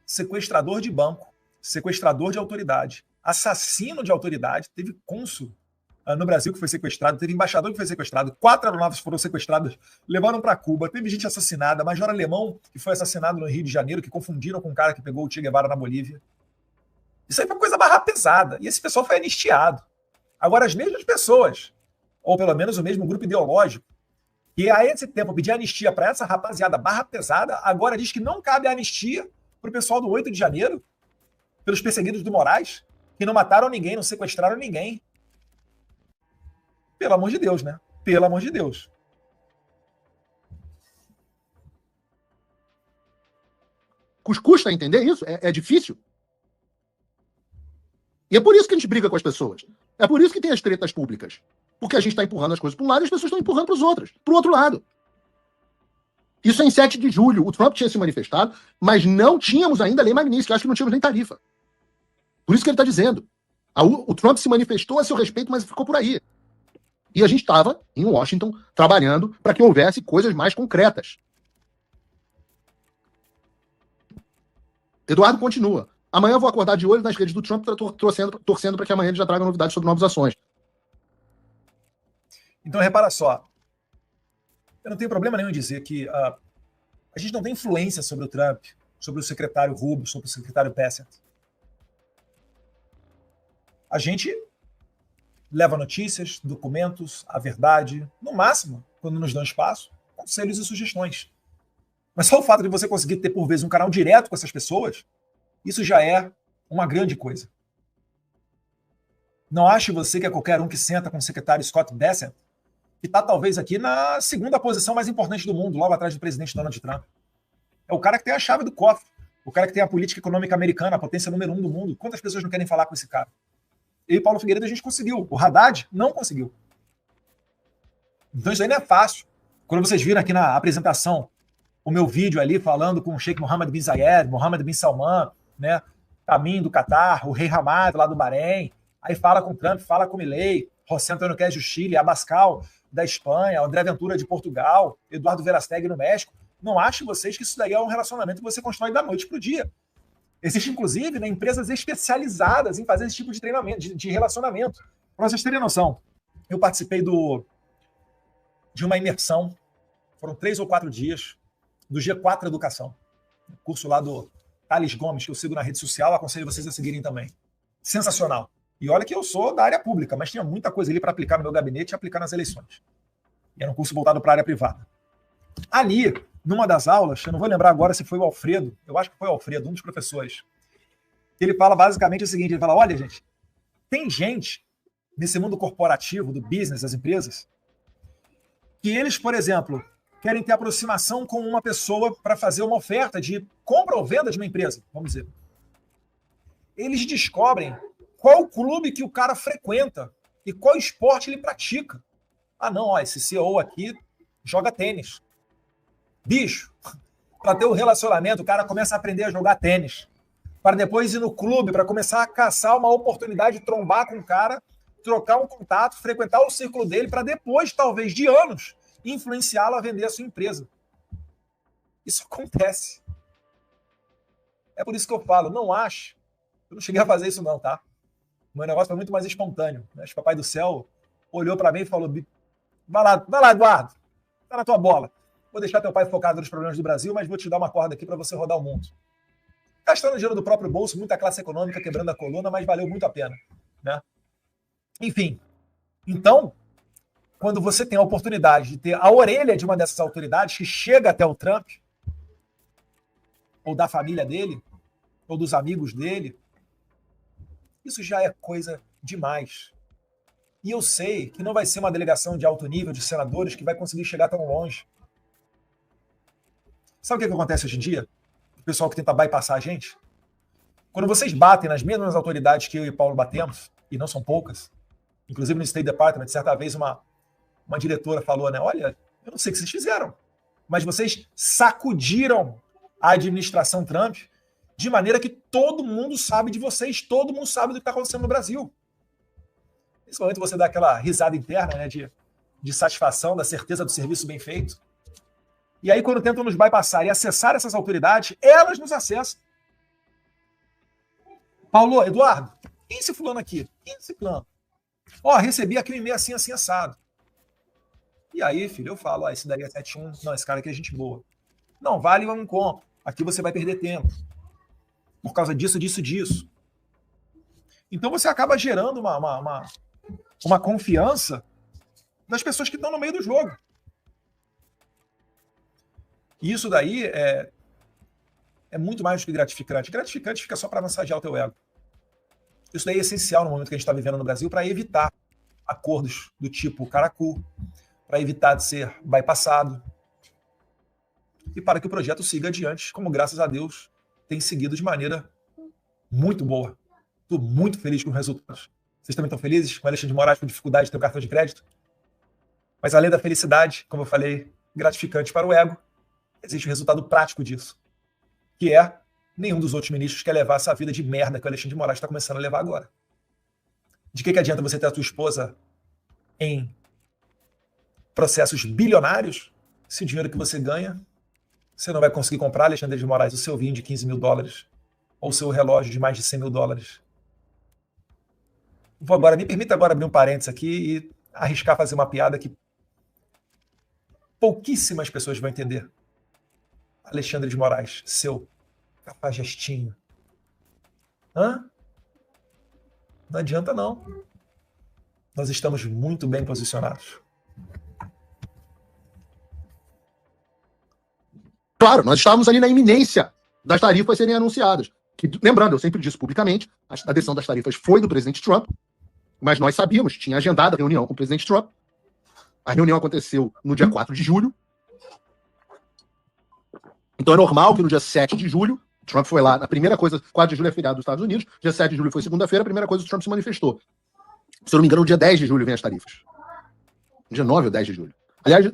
sequestrador de banco, sequestrador de autoridade, assassino de autoridade, teve cônsul no Brasil que foi sequestrado, teve embaixador que foi sequestrado, 4 aeronaves foram sequestradas, levaram para Cuba, teve gente assassinada, major alemão que foi assassinado no Rio de Janeiro, que confundiram com um cara que pegou o Che Guevara na Bolívia. Isso aí foi coisa barra pesada, e esse pessoal foi anistiado. Agora, as mesmas pessoas, ou pelo menos o mesmo grupo ideológico, que a esse tempo pedia anistia para essa rapaziada barra pesada, agora diz que não cabe anistia para o pessoal do 8 de janeiro, pelos perseguidos do Moraes, que não mataram ninguém, não sequestraram ninguém. Pelo amor de Deus, né? Pelo amor de Deus. Custa entender isso? É difícil. E é por isso que a gente briga com as pessoas. É por isso que tem as tretas públicas. Porque a gente está empurrando as coisas para um lado e as pessoas estão empurrando para os outros, para o outro lado. Isso é em 7 de julho. O Trump tinha se manifestado, mas não tínhamos ainda a lei Magnitsky. Acho que não tínhamos nem tarifa. Por isso que ele está dizendo. O Trump se manifestou a seu respeito, mas ficou por aí. E a gente estava em Washington trabalhando para que houvesse coisas mais concretas. Eduardo continua. Amanhã eu vou acordar de olho nas redes do Trump, torcendo para que amanhã ele já traga novidades sobre novas ações. Então, repara só. Eu não tenho problema nenhum em dizer que a gente não tem influência sobre o Trump, sobre o secretário Rubio, sobre o secretário Bessent. A gente leva notícias, documentos, a verdade, no máximo, quando nos dão espaço, conselhos e sugestões. Mas só o fato de você conseguir ter, por vezes, um canal direto com essas pessoas, isso já é uma grande coisa. Não ache você que é qualquer um que senta com o secretário Scott Bessent, que está talvez aqui na 2ª posição mais importante do mundo, logo atrás do presidente Donald Trump. É o cara que tem a chave do cofre, o cara que tem a política econômica americana, a potência número 1 do mundo. Quantas pessoas não querem falar com esse cara? Eu e Paulo Figueiredo a gente conseguiu. O Haddad não conseguiu. Então isso aí não é fácil. Quando vocês viram aqui na apresentação o meu vídeo ali falando com o Sheikh Mohammed bin Zayed, Mohammed bin Salman, né, Tamim do Catar, o rei Hamad lá do Bahrein, aí fala com Trump, fala com Milei, José Antônio Queijo do Chile, Abascal da Espanha, André Ventura de Portugal, Eduardo Verasteg no México. Não achem vocês que isso daí é um relacionamento que você constrói da noite para o dia. Existe, inclusive, né, empresas especializadas em fazer esse tipo de treinamento, de relacionamento. Para vocês terem noção, eu participei de uma imersão, foram 3 ou 4 dias, do G4 Educação. Curso lá do Thales Gomes, que eu sigo na rede social, aconselho vocês a seguirem também. Sensacional. E olha que eu sou da área pública, mas tinha muita coisa ali para aplicar no meu gabinete e aplicar nas eleições. E era um curso voltado para a área privada. Ali, numa das aulas, eu não vou lembrar agora se foi o Alfredo, eu acho que foi o Alfredo, um dos professores, ele fala basicamente o seguinte, ele fala, olha, gente, tem gente nesse mundo corporativo, do business, das empresas, que eles, por exemplo, querem ter aproximação com uma pessoa para fazer uma oferta de compra ou venda de uma empresa, vamos dizer. Eles descobrem qual clube que o cara frequenta e qual esporte ele pratica. Ah, não, ó, esse CEO aqui joga tênis. Bicho, para ter um relacionamento, o cara começa a aprender a jogar tênis. Para depois ir no clube, para começar a caçar uma oportunidade de trombar com o cara, trocar um contato, frequentar o círculo dele, para depois, talvez de anos, influenciá-lo a vender a sua empresa. Isso acontece. É por isso que eu falo, não acho. Eu não cheguei a fazer isso não, tá? O meu negócio foi muito mais espontâneo. Né? O Papai do Céu olhou para mim e falou, vai lá, Eduardo, tá na tua bola. Vou deixar teu pai focado nos problemas do Brasil, mas vou te dar uma corda aqui para você rodar o mundo. Gastando dinheiro do próprio bolso, muita classe econômica quebrando a coluna, mas valeu muito a pena. Né? Enfim, então, quando você tem a oportunidade de ter a orelha de uma dessas autoridades que chega até o Trump, ou da família dele, ou dos amigos dele, isso já é coisa demais. E eu sei que não vai ser uma delegação de alto nível de senadores que vai conseguir chegar tão longe. Sabe o que acontece hoje em dia? O pessoal que tenta bypassar a gente? Quando vocês batem nas mesmas autoridades que eu e o Paulo batemos, e não são poucas, inclusive no State Department, certa vez uma diretora falou, né? Olha, eu não sei o que vocês fizeram, mas vocês sacudiram a administração Trump de maneira que todo mundo sabe de vocês, todo mundo sabe do que está acontecendo no Brasil. Nesse momento você dá aquela risada interna, né, de satisfação, da certeza do serviço bem feito. E aí, quando tentam nos bypassar e acessar essas autoridades, elas nos acessam. Paulo, Eduardo, quem é esse fulano aqui? Quem é esse plano? Ó, recebi aqui um e-mail assim, assim, assado. E aí, filho, eu falo, esse daí é 71. Não, esse cara aqui é gente boa. Não, vale um compro. Aqui você vai perder tempo. Por causa disso, disso, disso. Então você acaba gerando uma confiança das pessoas que estão no meio do jogo. E isso daí é muito mais do que gratificante. Gratificante fica só para massagear o teu ego. Isso daí é essencial no momento que a gente está vivendo no Brasil para evitar acordos do tipo caracu, para evitar de ser bypassado e para que o projeto siga adiante, como graças a Deus tem seguido de maneira muito boa. Estou muito feliz com os resultados. Vocês também estão felizes com o Alexandre de Moraes com dificuldade de ter um cartão de crédito? Mas além da felicidade, como eu falei, gratificante para o ego, existe o resultado prático disso, que é nenhum dos outros ministros quer levar essa vida de merda que o Alexandre de Moraes está começando a levar agora. De que adianta você ter a tua esposa em processos bilionários se o dinheiro que você ganha, você não vai conseguir comprar, Alexandre de Moraes, o seu vinho de $15 mil ou o seu relógio de mais de $100 mil. Me permita agora abrir um parênteses aqui e arriscar fazer uma piada que pouquíssimas pessoas vão entender. Alexandre de Moraes, seu cafajestinho. Hã? Não adianta, não. Nós estamos muito bem posicionados. Claro, nós estávamos ali na iminência das tarifas serem anunciadas. Que, lembrando, eu sempre disse publicamente, a decisão das tarifas foi do presidente Trump, mas nós sabíamos, tinha agendado a reunião com o presidente Trump. A reunião aconteceu no dia 4 de julho. Então é normal que no dia 7 de julho, Trump foi lá, a primeira coisa, 4 de julho é feriado dos Estados Unidos, dia 7 de julho foi segunda-feira, a primeira coisa, o Trump se manifestou. Se eu não me engano, no dia 10 de julho vem as tarifas. Dia 9 ou 10 de julho. Aliás,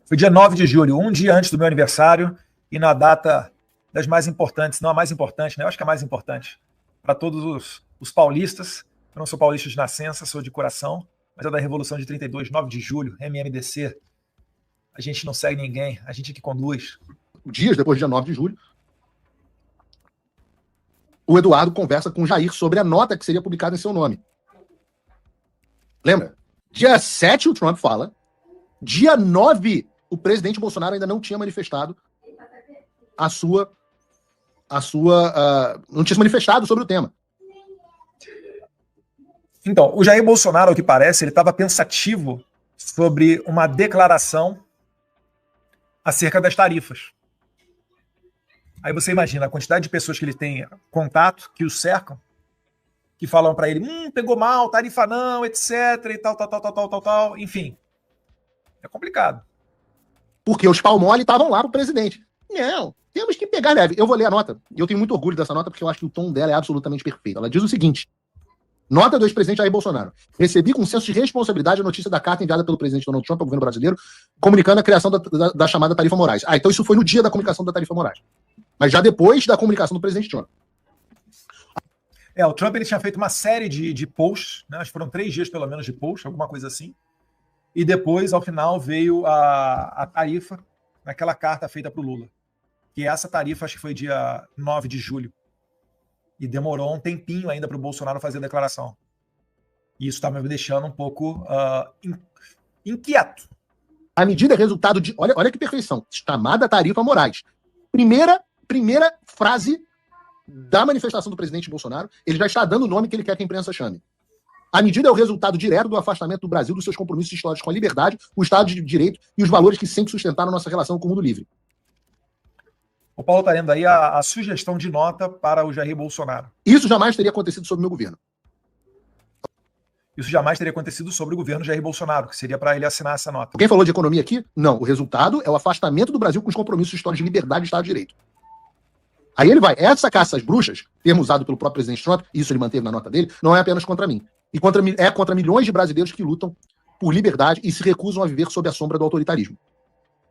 foi dia 9 de julho, um dia antes do meu aniversário, e na data das mais importantes, não a mais importante, né? Eu acho que a mais importante para todos os paulistas. Eu não sou paulista de nascença, sou de coração, mas é da Revolução de 32, 9 de julho, MMDC. A gente não segue ninguém, a gente é que conduz. Dias depois do dia 9 de julho, o Eduardo conversa com o Jair sobre a nota que seria publicada em seu nome. Lembra? Dia 7 o Trump fala, dia 9 o presidente Bolsonaro ainda não tinha manifestado não tinha se manifestado sobre o tema. Então, o Jair Bolsonaro, ao que parece, ele estava pensativo sobre uma declaração acerca das tarifas. Aí você imagina a quantidade de pessoas que ele tem contato, que o cercam, que falam para ele, pegou mal, tarifa não, etc, e tal, enfim. É complicado. Porque os pau mole estavam lá pro presidente. Não, temos que pegar leve. Eu vou ler a nota, e eu tenho muito orgulho dessa nota, porque eu acho que o tom dela é absolutamente perfeito. Ela diz o seguinte: nota do ex-presidente Jair Bolsonaro. Recebi com senso de responsabilidade a notícia da carta enviada pelo presidente Donald Trump ao governo brasileiro, comunicando a criação da chamada tarifa Moraes. Então isso foi no dia da comunicação da tarifa Moraes. Mas já depois da comunicação do presidente Trump. O Trump ele tinha feito uma série de posts, né? Acho que foram 3 dias pelo menos de posts, alguma coisa assim. E depois, ao final, veio a tarifa naquela carta feita para o Lula. Que essa tarifa acho que foi dia 9 de julho. E demorou um tempinho ainda para o Bolsonaro fazer a declaração. E isso está me deixando um pouco inquieto. A medida é resultado de... Olha que perfeição. Chamada tarifa Moraes. Primeira frase da manifestação do presidente Bolsonaro, ele já está dando o nome que ele quer que a imprensa chame. A medida é o resultado direto do afastamento do Brasil dos seus compromissos históricos com a liberdade, o Estado de Direito e os valores que sempre sustentaram nossa relação com o mundo livre. O Paulo está lendo aí a sugestão de nota para o Jair Bolsonaro. Isso jamais teria acontecido sob o meu governo. Isso jamais teria acontecido sobre o governo Jair Bolsonaro, que seria para ele assinar essa nota. Alguém falou de economia aqui? Não. O resultado é o afastamento do Brasil com os compromissos históricos de liberdade e Estado de Direito. Aí ele vai. Essa caça às bruxas, termo usado pelo próprio presidente Trump, isso ele manteve na nota dele, não é apenas contra mim. E contra milhões de brasileiros que lutam por liberdade e se recusam a viver sob a sombra do autoritarismo.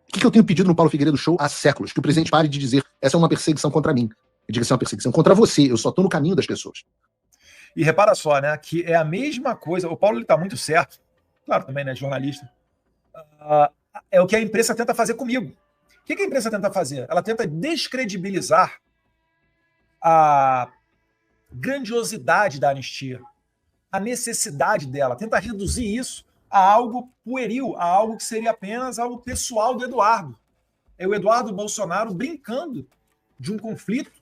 O que eu tenho pedido no Paulo Figueiredo Show há séculos? Que o presidente pare de dizer essa é uma perseguição contra mim. Eu digo, essa é uma perseguição contra você. Eu só estou no caminho das pessoas. E repara só, né, que é a mesma coisa. O Paulo está muito certo. Claro, também, né, jornalista. É o que a imprensa tenta fazer comigo. O que a imprensa tenta fazer? Ela tenta descredibilizar a grandiosidade da anistia. a necessidade dela, tenta reduzir isso a algo pueril, a algo que seria apenas algo pessoal do Eduardo. É o Eduardo Bolsonaro brincando de um conflito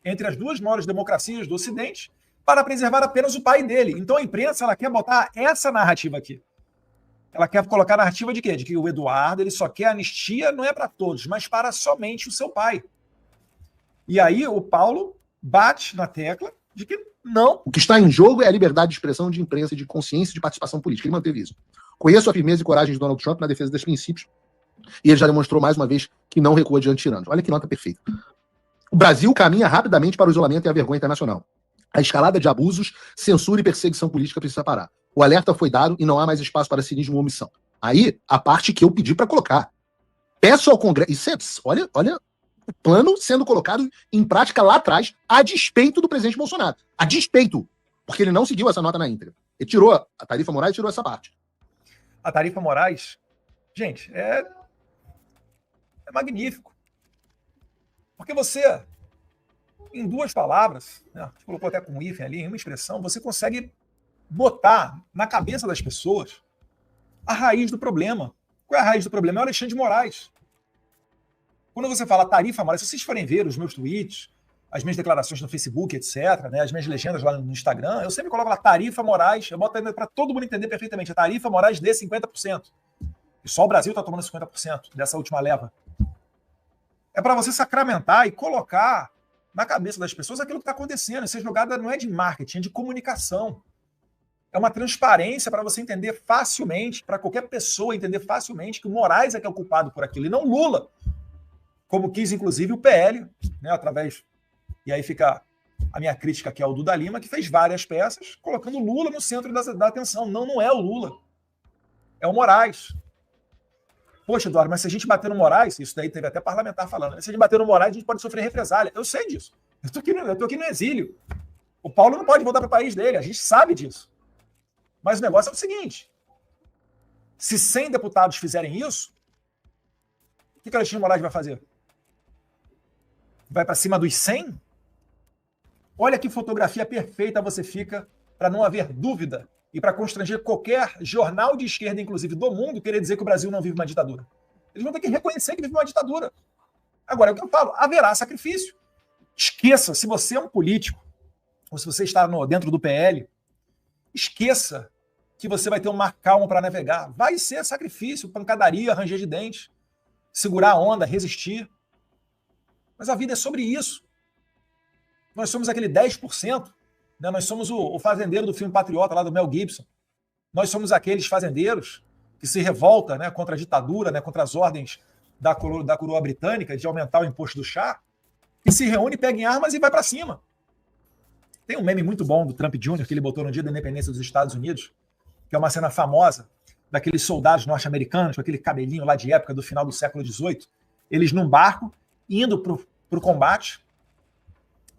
entre as duas maiores democracias do Ocidente para preservar apenas o pai dele. Então a imprensa ela quer botar essa narrativa aqui. Ela quer colocar a narrativa de quê? De que o Eduardo ele só quer anistia, não é para todos, mas para somente o seu pai. E aí o Paulo bate na tecla de que não. O que está em jogo é a liberdade de expressão, de imprensa, de consciência e de participação política. Ele manteve isso. Conheço a firmeza e coragem de Donald Trump na defesa dos princípios e ele já demonstrou mais uma vez que não recua diante de tiranos. Olha que nota perfeita. O Brasil caminha rapidamente para o isolamento e a vergonha internacional. A escalada de abusos, censura e perseguição política precisa parar. O alerta foi dado e não há mais espaço para cinismo ou omissão. Aí, a parte que eu pedi para colocar. Peço ao Congresso... Olha o plano sendo colocado em prática lá atrás, a despeito do presidente Bolsonaro. A despeito. Porque ele não seguiu essa nota na íntegra. Ele tirou a tarifa Moraes, tirou essa parte. A tarifa Moraes, gente, é magnífico. Porque você, em duas palavras, né, colocou até com um hífen ali, em uma expressão, você consegue botar na cabeça das pessoas a raiz do problema. Qual é a raiz do problema? É o Alexandre de Moraes. Quando você fala tarifa Moraes, se vocês forem ver os meus tweets, as minhas declarações no Facebook, etc., né, as minhas legendas lá no Instagram, eu sempre coloco lá tarifa Moraes, eu boto para todo mundo entender perfeitamente, a tarifa Moraes de 50%. E só o Brasil está tomando 50% dessa última leva. É para você sacramentar e colocar na cabeça das pessoas aquilo que está acontecendo. Essa jogada não é de marketing, é de comunicação. É uma transparência para você entender facilmente, para qualquer pessoa entender facilmente que o Moraes é que é o culpado por aquilo, e não Lula. Como quis, inclusive, o PL, né, através... E aí fica a minha crítica aqui ao Duda Lima, que fez várias peças, colocando o Lula no centro da atenção. Não é o Lula. É o Moraes. Poxa, Eduardo, mas se a gente bater no Moraes, isso daí teve até parlamentar falando, se a gente bater no Moraes, a gente pode sofrer represália. Eu sei disso. Eu tô aqui no exílio. O Paulo não pode voltar para o país dele, a gente sabe disso. Mas o negócio é o seguinte, se 100 deputados fizerem isso, o que o Alexandre de Moraes vai fazer? Vai para cima dos 100? Olha que fotografia perfeita você fica para não haver dúvida e para constranger qualquer jornal de esquerda, inclusive do mundo, querer dizer que o Brasil não vive uma ditadura. Eles vão ter que reconhecer que vive uma ditadura. Agora, é o que eu falo, haverá sacrifício. Esqueça, se você é um político, ou se você está dentro do PL, esqueça que você vai ter um mar calmo para navegar. Vai ser sacrifício, pancadaria, ranger de dentes, segurar a onda, resistir. Mas a vida é sobre isso. Nós somos aquele 10%, né? Nós somos o fazendeiro do filme Patriota, lá do Mel Gibson. Nós somos aqueles fazendeiros que se revoltam, né, contra a ditadura, né, contra as ordens da coroa britânica de aumentar o imposto do chá, que se reúne, pega em armas e vai para cima. Tem um meme muito bom do Trump Jr. que ele botou no dia da independência dos Estados Unidos, que é uma cena famosa daqueles soldados norte-americanos com aquele cabelinho lá de época do final do século XVIII, eles num barco, indo pro combate,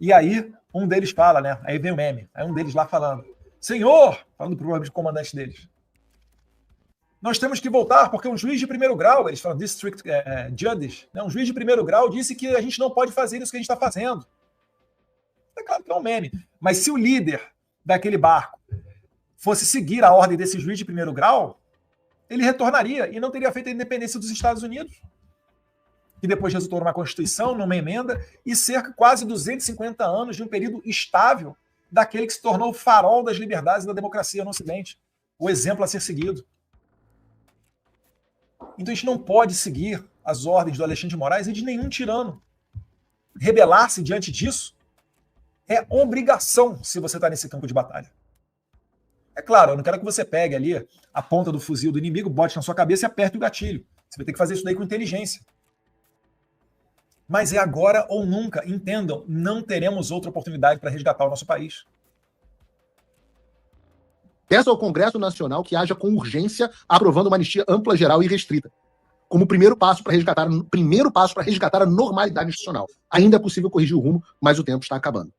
e aí um deles fala, né? Aí vem o meme, aí um deles lá falando, Senhor, falando pro comandante deles, nós temos que voltar porque um juiz de primeiro grau, eles falam District Judge, né? Um juiz de primeiro grau disse que a gente não pode fazer isso que a gente está fazendo. É claro que é um meme, mas se o líder daquele barco fosse seguir a ordem desse juiz de primeiro grau, ele retornaria e não teria feito a independência dos Estados Unidos, que depois resultou numa Constituição, numa emenda, e cerca de quase 250 anos de um período estável daquele que se tornou o farol das liberdades e da democracia no Ocidente, o exemplo a ser seguido. Então a gente não pode seguir as ordens do Alexandre de Moraes e de nenhum tirano. Rebelar-se diante disso é obrigação se você está nesse campo de batalha. É claro, eu não quero que você pegue ali a ponta do fuzil do inimigo, bote na sua cabeça e aperte o gatilho. Você vai ter que fazer isso daí com inteligência. Mas é agora ou nunca. Entendam, não teremos outra oportunidade para resgatar o nosso país. Peço ao Congresso Nacional que haja com urgência aprovando uma anistia ampla, geral e restrita, como primeiro passo para resgatar a normalidade institucional. Ainda é possível corrigir o rumo, mas o tempo está acabando.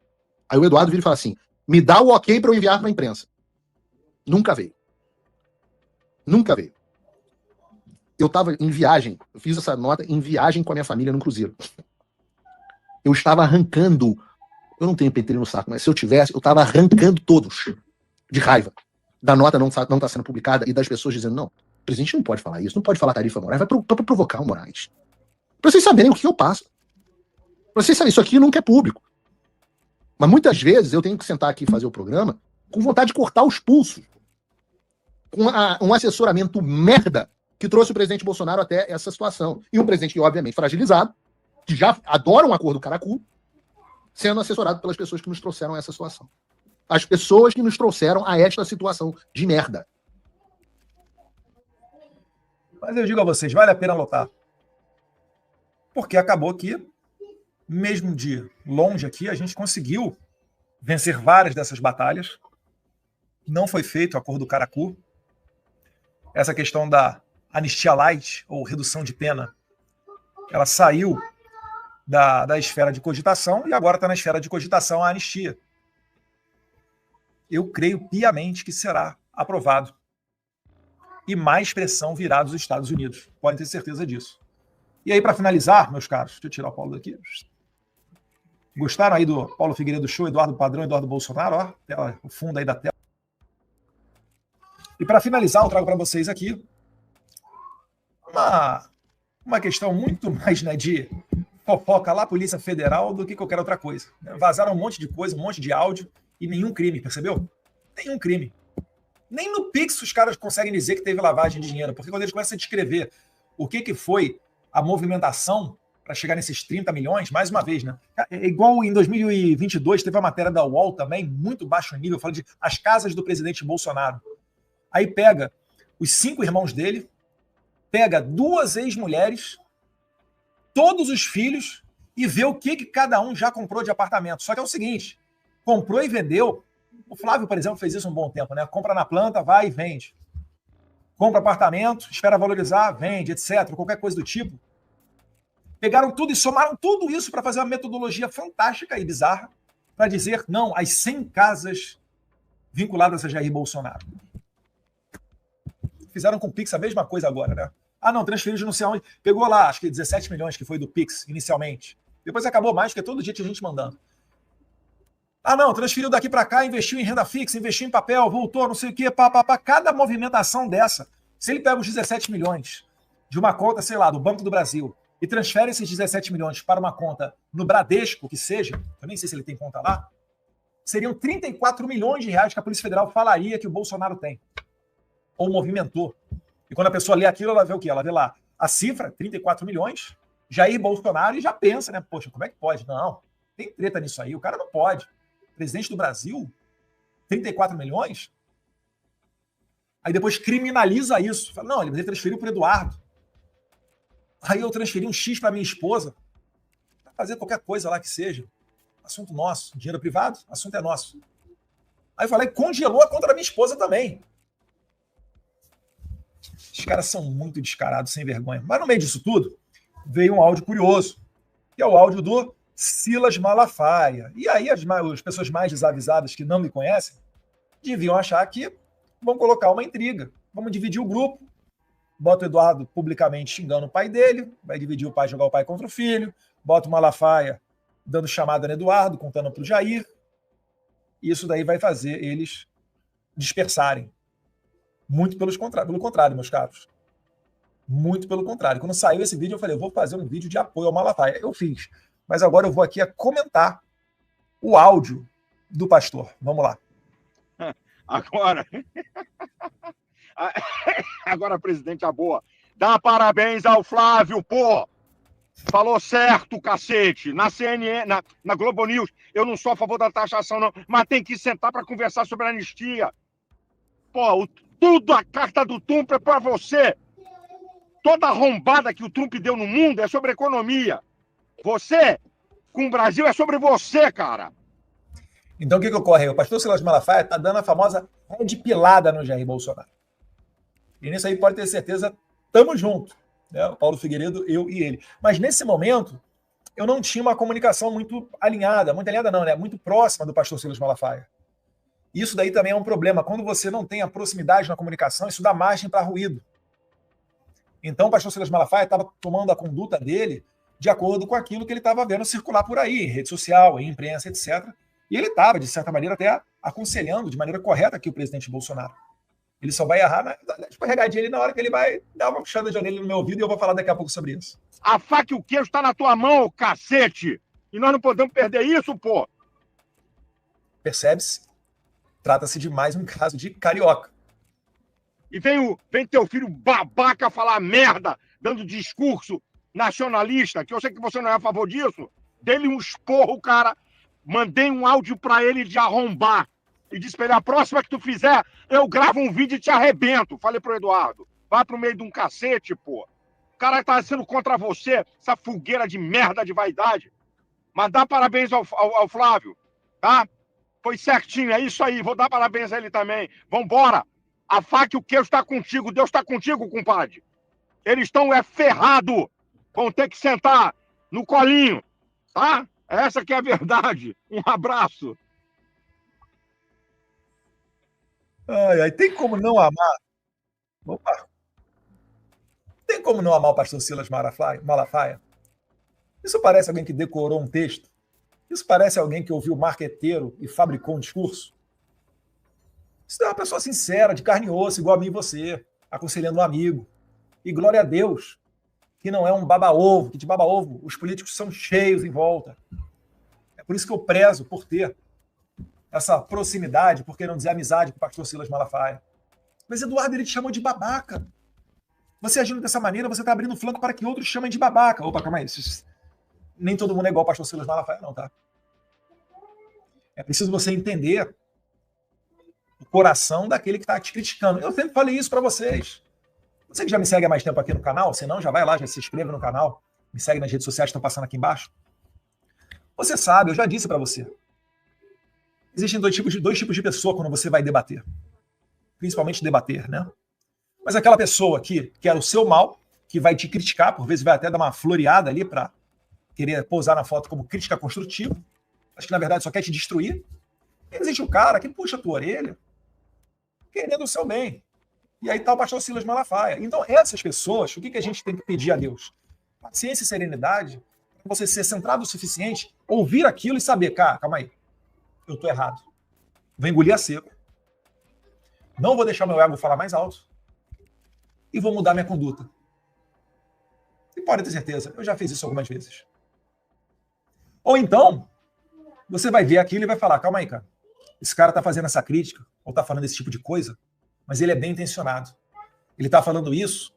Aí o Eduardo vira e fala assim, me dá o ok para eu enviar para a imprensa. Nunca veio. Nunca veio. Eu estava em viagem, eu fiz essa nota em viagem com a minha família no cruzeiro. Eu estava arrancando, eu não tenho pentelho no saco, mas se eu tivesse, eu estava arrancando todos, de raiva. da nota não está sendo publicada e das pessoas dizendo, não, o presidente não pode falar isso, não pode falar tarifa Moraes, vai provocar o Moraes. Para vocês saberem o que eu passo. Para vocês saberem, isso aqui nunca é público. Mas muitas vezes eu tenho que sentar aqui e fazer o programa com vontade de cortar os pulsos. Com um assessoramento merda que trouxe o presidente Bolsonaro até essa situação. E um presidente que, obviamente, fragilizado, que já adora um acordo caracu, sendo assessorado pelas pessoas que nos trouxeram a essa situação. As pessoas que nos trouxeram a esta situação de merda. Mas eu digo a vocês, vale a pena lutar. Porque acabou que, mesmo de longe aqui, a gente conseguiu vencer várias dessas batalhas. Não foi feito o acordo caracu. Essa questão da anistia light, ou redução de pena, ela saiu da esfera de cogitação e agora está na esfera de cogitação a anistia. Eu creio piamente que será aprovado. E mais pressão virá dos Estados Unidos. Podem ter certeza disso. E aí, para finalizar, meus caros, deixa eu tirar o Paulo daqui. Gostaram aí do Paulo Figueiredo Show, Eduardo Padrão, Eduardo Bolsonaro? Ó, o fundo aí da tela. E para finalizar, eu trago para vocês aqui uma questão muito mais, né, de fofoca lá, Polícia Federal, do que qualquer outra coisa. Vazaram um monte de coisa, um monte de áudio e nenhum crime, percebeu? Nenhum crime. Nem no Pix os caras conseguem dizer que teve lavagem de dinheiro, porque quando eles começam a descrever o que foi a movimentação para chegar nesses 30 milhões, mais uma vez, né? É igual em 2022, teve a matéria da UOL também, muito baixo nível, falando de as casas do presidente Bolsonaro. Aí pega os 5 irmãos dele, pega 2 ex-mulheres, todos os filhos e vê o que cada um já comprou de apartamento. Só que é o seguinte, comprou e vendeu. O Flávio, por exemplo, fez isso um bom tempo, né? Compra na planta, vai e vende. Compra apartamento, espera valorizar, vende, etc. Qualquer coisa do tipo. Pegaram tudo e somaram tudo isso para fazer uma metodologia fantástica e bizarra para dizer, não, as 100 casas vinculadas a Jair Bolsonaro. Fizeram com o Pix a mesma coisa agora, né? Ah, não, transferiu de não sei onde. Pegou lá, acho que 17 milhões que foi do Pix, inicialmente. Depois acabou mais, porque todo dia tinha gente mandando. Ah, não, transferiu daqui para cá, investiu em renda fixa, investiu em papel, voltou, não sei o quê, pá. Cada movimentação dessa, se ele pega os 17 milhões de uma conta, sei lá, do Banco do Brasil, e transfere esses 17 milhões para uma conta no Bradesco, que seja, eu nem sei se ele tem conta lá, seriam 34 milhões de reais que a Polícia Federal falaria que o Bolsonaro tem. Ou movimentou. E quando a pessoa lê aquilo, ela vê o quê? Ela vê lá a cifra, 34 milhões, Jair Bolsonaro, e já pensa, né? Poxa, como é que pode? Não, tem treta nisso aí, o cara não pode. Presidente do Brasil, 34 milhões? Aí depois criminaliza isso. Fala, não, ele transferiu para o Eduardo. Aí eu transferi um X para minha esposa. Para fazer qualquer coisa lá que seja. Assunto nosso. Dinheiro privado, assunto é nosso. Aí eu falei, congelou a conta da minha esposa também. Os caras são muito descarados, sem vergonha. Mas no meio disso tudo, veio um áudio curioso, que é o áudio do Silas Malafaia. E aí as pessoas mais desavisadas que não me conhecem deviam achar que vão colocar uma intriga. Vamos dividir o grupo. Bota o Eduardo publicamente xingando o pai dele, vai dividir o pai, jogar o pai contra o filho. Bota o Malafaia dando chamada no Eduardo, contando para o Jair. Isso daí vai fazer eles dispersarem. Muito pelo contrário, meus caros. Muito pelo contrário. Quando saiu esse vídeo, eu falei, eu vou fazer um vídeo de apoio ao Malafaia. Eu fiz. Mas agora eu vou aqui a comentar o áudio do pastor. Vamos lá. Agora, presidente, a boa. Dá parabéns ao Flávio, pô! Falou certo, cacete. Na CNN, na Globo News, eu não sou a favor da taxação, não, mas tem que sentar para conversar sobre a anistia. Pô, tudo a carta do Trump é para você. Toda a arrombada que o Trump deu no mundo é sobre economia. Você, com o Brasil, é sobre você, cara. Então o que ocorre? O pastor Silas Malafaia está dando a famosa red pilada no Jair Bolsonaro. E nisso aí pode ter certeza, tamo junto. Né? O Paulo Figueiredo, eu e ele. Mas nesse momento, eu não tinha uma comunicação muito alinhada não, né? Muito próxima do pastor Silas Malafaia. Isso daí também é um problema. Quando você não tem a proximidade na comunicação, isso dá margem para ruído. Então o pastor Silas Malafaia estava tomando a conduta dele de acordo com aquilo que ele estava vendo circular por aí, em rede social, em imprensa, etc. E ele estava, de certa maneira, até aconselhando de maneira correta aqui o presidente Bolsonaro. Ele só vai errar na escorregadinha ali na hora que ele vai dar uma puxada de orelha no meu ouvido e eu vou falar daqui a pouco sobre isso. A faca e o queijo tá na tua mão, cacete! E nós não podemos perder isso, pô! Percebe-se? Trata-se de mais um caso de carioca. E vem teu filho babaca falar merda, dando discurso nacionalista, que eu sei que você não é a favor disso. Dei-lhe um esporro, cara. Mandei um áudio pra ele de arrombar. E disse pra ele, a próxima que tu fizer, eu gravo um vídeo e te arrebento. Falei pro Eduardo, vai pro meio de um cacete, pô. O cara tá sendo contra você, essa fogueira de merda de vaidade. Mas dá parabéns ao Flávio, tá? Foi certinho, é isso aí. Vou dar parabéns a ele também. Vambora. A faca e o queijo tá contigo. Deus tá contigo, compadre. Eles estão ferrados. Vão ter que sentar no colinho, tá? Essa que é a verdade. Um abraço. Ai, tem como não amar? Opa. Tem como não amar o pastor Silas Malafaia? Isso parece alguém que decorou um texto? Isso parece alguém que ouviu marqueteiro e fabricou um discurso? Isso é uma pessoa sincera, de carne e osso, igual a mim e você, aconselhando um amigo. E glória a Deus, que não é um baba-ovo, que de baba-ovo os políticos são cheios em volta. É por isso que eu prezo por ter essa proximidade, por que não dizer amizade com o pastor Silas Malafaia. Mas Eduardo, ele te chamou de babaca. Você agindo dessa maneira, você está abrindo flanco para que outros chamem de babaca. Opa, calma aí. Nem todo mundo é igual ao pastor Silas Malafaia, não, tá? É preciso você entender o coração daquele que está te criticando. Eu sempre falei isso para vocês. Você que já me segue há mais tempo aqui no canal, se não, já vai lá, já se inscreva no canal, me segue nas redes sociais que estão passando aqui embaixo. Você sabe, eu já disse para você. Existem dois tipos de pessoa quando você vai debater. Principalmente debater, né? Mas aquela pessoa que quer o seu mal, que vai te criticar, por vezes vai até dar uma floreada ali para querer pousar na foto como crítica construtiva, acho que na verdade só quer te destruir. E existe o cara que puxa a tua orelha querendo o seu bem. E aí está o pastor Silas Malafaia. Então, essas pessoas, o que a gente tem que pedir a Deus? Paciência e serenidade, para você ser centrado o suficiente, ouvir aquilo e saber, cara, calma aí, eu estou errado. Vou engolir a seco. Não vou deixar meu ego falar mais alto. E vou mudar minha conduta. E pode ter certeza, eu já fiz isso algumas vezes. Ou então, você vai ver aquilo e vai falar, calma aí, cara, esse cara está fazendo essa crítica, ou está falando esse tipo de coisa, mas ele é bem intencionado. Ele está falando isso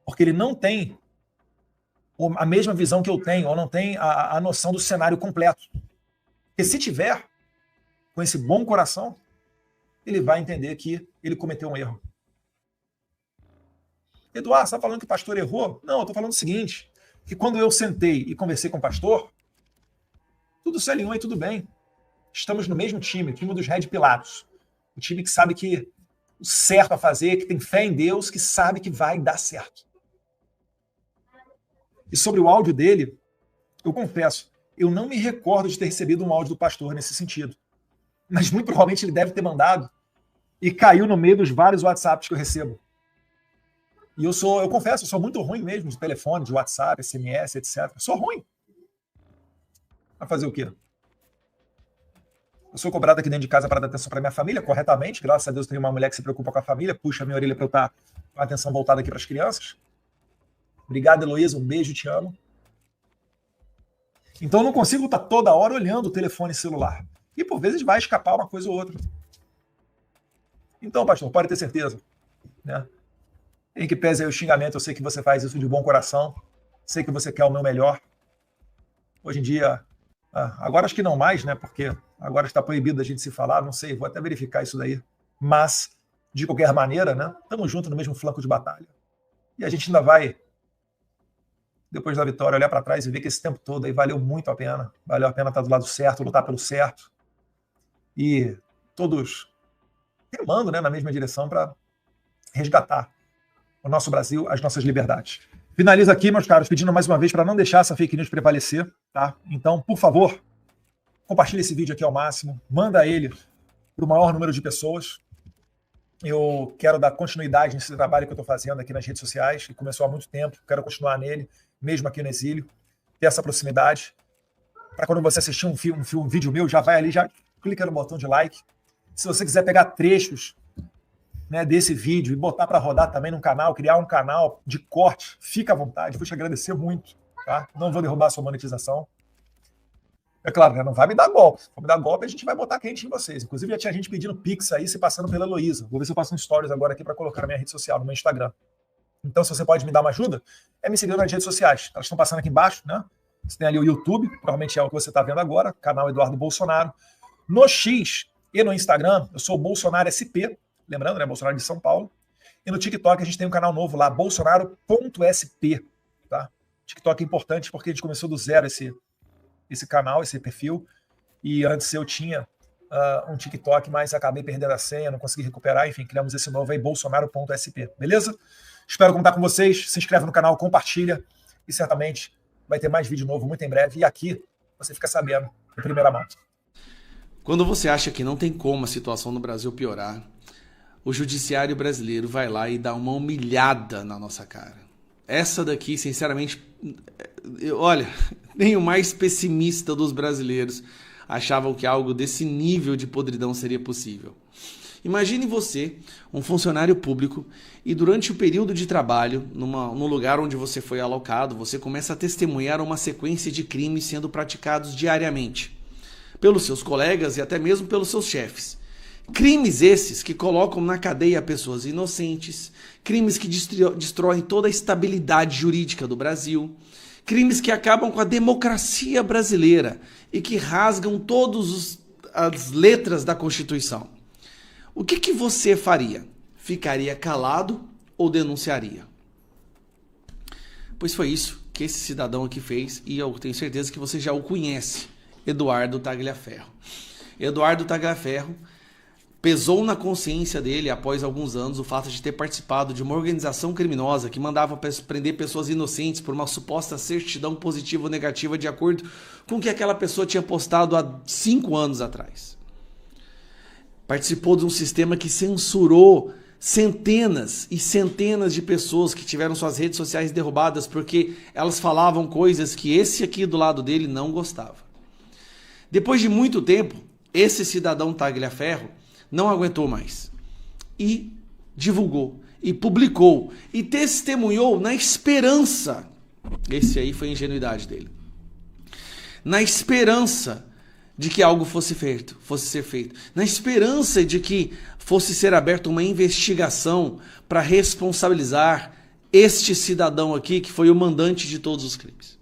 porque ele não tem a mesma visão que eu tenho, ou não tem a noção do cenário completo. Porque se tiver, com esse bom coração, ele vai entender que ele cometeu um erro. Eduardo, você está falando que o pastor errou? Não, eu estou falando o seguinte, que quando eu sentei e conversei com o pastor, tudo se alinhou e tudo bem. Estamos no mesmo time, o time dos Red Pilatos. O time que sabe que o certo a fazer, que tem fé em Deus, que sabe que vai dar certo. E sobre o áudio dele, eu confesso, eu não me recordo de ter recebido um áudio do pastor nesse sentido. Mas muito provavelmente ele deve ter mandado e caiu no meio dos vários WhatsApps que eu recebo. E eu confesso, eu sou muito ruim mesmo de telefone, de WhatsApp, SMS, etc. Eu sou ruim. Vai fazer o quê? Eu sou cobrado aqui dentro de casa para dar atenção para minha família, corretamente. Graças a Deus tenho uma mulher que se preocupa com a família, puxa a minha orelha para eu estar com a atenção voltada aqui para as crianças. Obrigado, Heloísa, um beijo, te amo. Então eu não consigo estar toda hora olhando o telefone celular. E por vezes vai escapar uma coisa ou outra. Então, pastor, pode ter certeza, né? Em que pese aí o xingamento, eu sei que você faz isso de bom coração, sei que você quer o meu melhor. Hoje em dia, agora acho que não mais, né? Porque agora está proibido a gente se falar, não sei, vou até verificar isso daí. Mas, de qualquer maneira, né? Estamos juntos no mesmo flanco de batalha. E a gente ainda vai, depois da vitória, olhar para trás e ver que esse tempo todo aí valeu muito a pena. Valeu a pena estar do lado certo, lutar pelo certo. E todos remando, né, na mesma direção para resgatar o nosso Brasil, as nossas liberdades. Finalizo aqui, meus caros, pedindo mais uma vez para não deixar essa fake news prevalecer, tá? Então, por favor, compartilhe esse vídeo aqui ao máximo, manda ele para o maior número de pessoas. Eu quero dar continuidade nesse trabalho que eu estou fazendo aqui nas redes sociais, que começou há muito tempo, quero continuar nele, mesmo aqui no exílio, ter essa proximidade, para quando você assistir um vídeo meu, já vai ali, já clica no botão de like. Se você quiser pegar trechos né, desse vídeo e botar para rodar também no canal, criar um canal de corte, fica à vontade, vou te agradecer muito, tá? Não vou derrubar a sua monetização. É claro, né, não vai me dar golpe. Se for me dar golpe, a gente vai botar quente em vocês. Inclusive, já tinha gente pedindo Pix aí, se passando pela Heloísa. Vou ver se eu faço um stories agora aqui para colocar na minha rede social, no meu Instagram. Então, se você pode me dar uma ajuda, é me seguir nas redes sociais. Elas estão passando aqui embaixo, né? Você tem ali o YouTube, provavelmente é o que você está vendo agora, canal Eduardo Bolsonaro. No X e no Instagram, eu sou o Bolsonaro SP, lembrando, né? Bolsonaro de São Paulo. E no TikTok a gente tem um canal novo lá, bolsonaro.sp, tá? TikTok é importante porque a gente começou do zero esse canal, esse perfil, e antes eu tinha um TikTok, mas acabei perdendo a senha, não consegui recuperar, enfim, criamos esse novo aí, bolsonaro.sp, beleza? Espero contar com vocês, se inscreve no canal, compartilha, e certamente vai ter mais vídeo novo muito em breve, e aqui você fica sabendo em primeira mão. Quando você acha que não tem como a situação no Brasil piorar, o judiciário brasileiro vai lá e dá uma humilhada na nossa cara. Essa daqui, sinceramente, olha, nem o mais pessimista dos brasileiros achavam que algo desse nível de podridão seria possível. Imagine você, um funcionário público, e durante o período de trabalho, num lugar onde você foi alocado, você começa a testemunhar uma sequência de crimes sendo praticados diariamente, pelos seus colegas e até mesmo pelos seus chefes. Crimes esses que colocam na cadeia pessoas inocentes, crimes que destroem toda a estabilidade jurídica do Brasil, crimes que acabam com a democracia brasileira e que rasgam todas as letras da Constituição. O que você faria? Ficaria calado ou denunciaria? Pois foi isso que esse cidadão aqui fez, e eu tenho certeza que você já o conhece, Eduardo Tagliaferro. Eduardo Tagliaferro pesou na consciência dele, após alguns anos, o fato de ter participado de uma organização criminosa que mandava prender pessoas inocentes por uma suposta certidão positiva ou negativa de acordo com o que aquela pessoa tinha postado há 5 anos atrás. Participou de um sistema que censurou centenas e centenas de pessoas que tiveram suas redes sociais derrubadas porque elas falavam coisas que esse aqui do lado dele não gostava. Depois de muito tempo, esse cidadão Tagliaferro não aguentou mais e divulgou, e publicou, e testemunhou na esperança, esse aí foi a ingenuidade dele, na esperança de que algo fosse ser feito, na esperança de que fosse ser aberta uma investigação para responsabilizar este cidadão aqui, que foi o mandante de todos os crimes.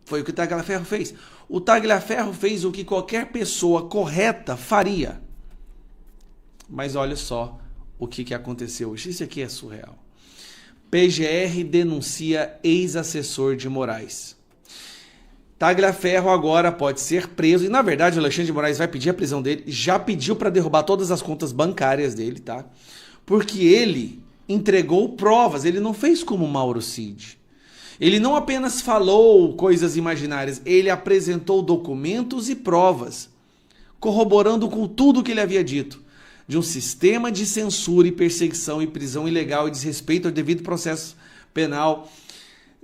Foi o que o Tagliaferro fez. O Tagliaferro fez o que qualquer pessoa correta faria. Mas olha só o que aconteceu hoje. Isso aqui é surreal. PGR denuncia ex-assessor de Moraes. Tagliaferro agora pode ser preso. E na verdade o Alexandre de Moraes vai pedir a prisão dele. Já pediu para derrubar todas as contas bancárias dele, tá? Porque ele entregou provas. Ele não fez como Mauro Cid. Ele não apenas falou coisas imaginárias. Ele apresentou documentos e provas, corroborando com tudo que ele havia dito, de um sistema de censura e perseguição e prisão ilegal e desrespeito ao devido processo penal,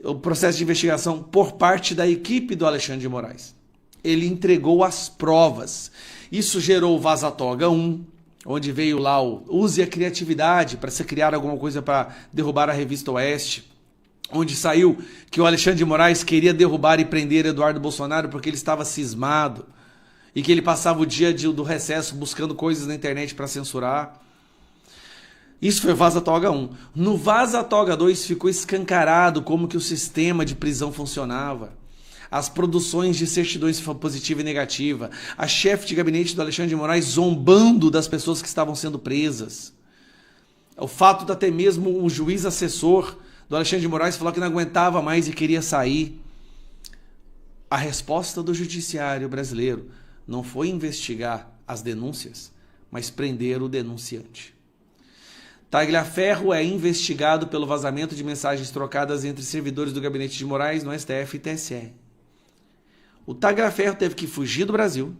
o processo de investigação por parte da equipe do Alexandre de Moraes. Ele entregou as provas. Isso gerou o Vaza Toga 1, onde veio lá o use a criatividade para se criar alguma coisa para derrubar a Revista Oeste, onde saiu que o Alexandre de Moraes queria derrubar e prender Eduardo Bolsonaro porque ele estava cismado e que ele passava o dia do recesso buscando coisas na internet para censurar. Isso foi o Vaza Toga 1. No Vaza Toga 2 ficou escancarado como que o sistema de prisão funcionava. As produções de certidões positiva e negativa. A chefe de gabinete do Alexandre de Moraes zombando das pessoas que estavam sendo presas. O fato de até mesmo o juiz assessor do Alexandre de Moraes falar que não aguentava mais e queria sair. A resposta do judiciário brasileiro não foi investigar as denúncias, mas prender o denunciante. Tagliaferro é investigado pelo vazamento de mensagens trocadas entre servidores do gabinete de Moraes no STF e TSE. O Tagliaferro teve que fugir do Brasil.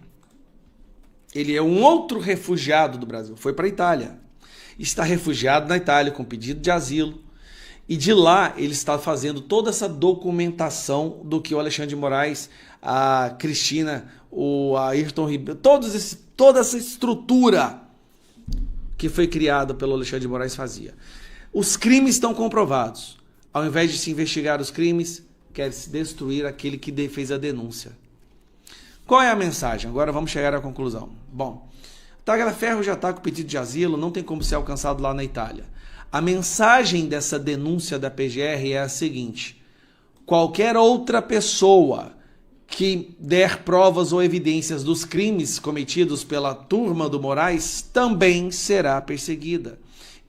Ele é um outro refugiado do Brasil. Foi para a Itália. Está refugiado na Itália com pedido de asilo. E de lá ele está fazendo toda essa documentação do que o Alexandre de Moraes, a Cristina, o Ayrton Ribeiro, toda essa estrutura que foi criado pelo Alexandre de Moraes fazia. Os crimes estão comprovados. Ao invés de se investigar os crimes, quer-se destruir aquele que fez a denúncia. Qual é a mensagem? Agora vamos chegar à conclusão. Bom, Tagliaferro já está com pedido de asilo, não tem como ser alcançado lá na Itália. A mensagem dessa denúncia da PGR é a seguinte: qualquer outra pessoa que der provas ou evidências dos crimes cometidos pela turma do Moraes também será perseguida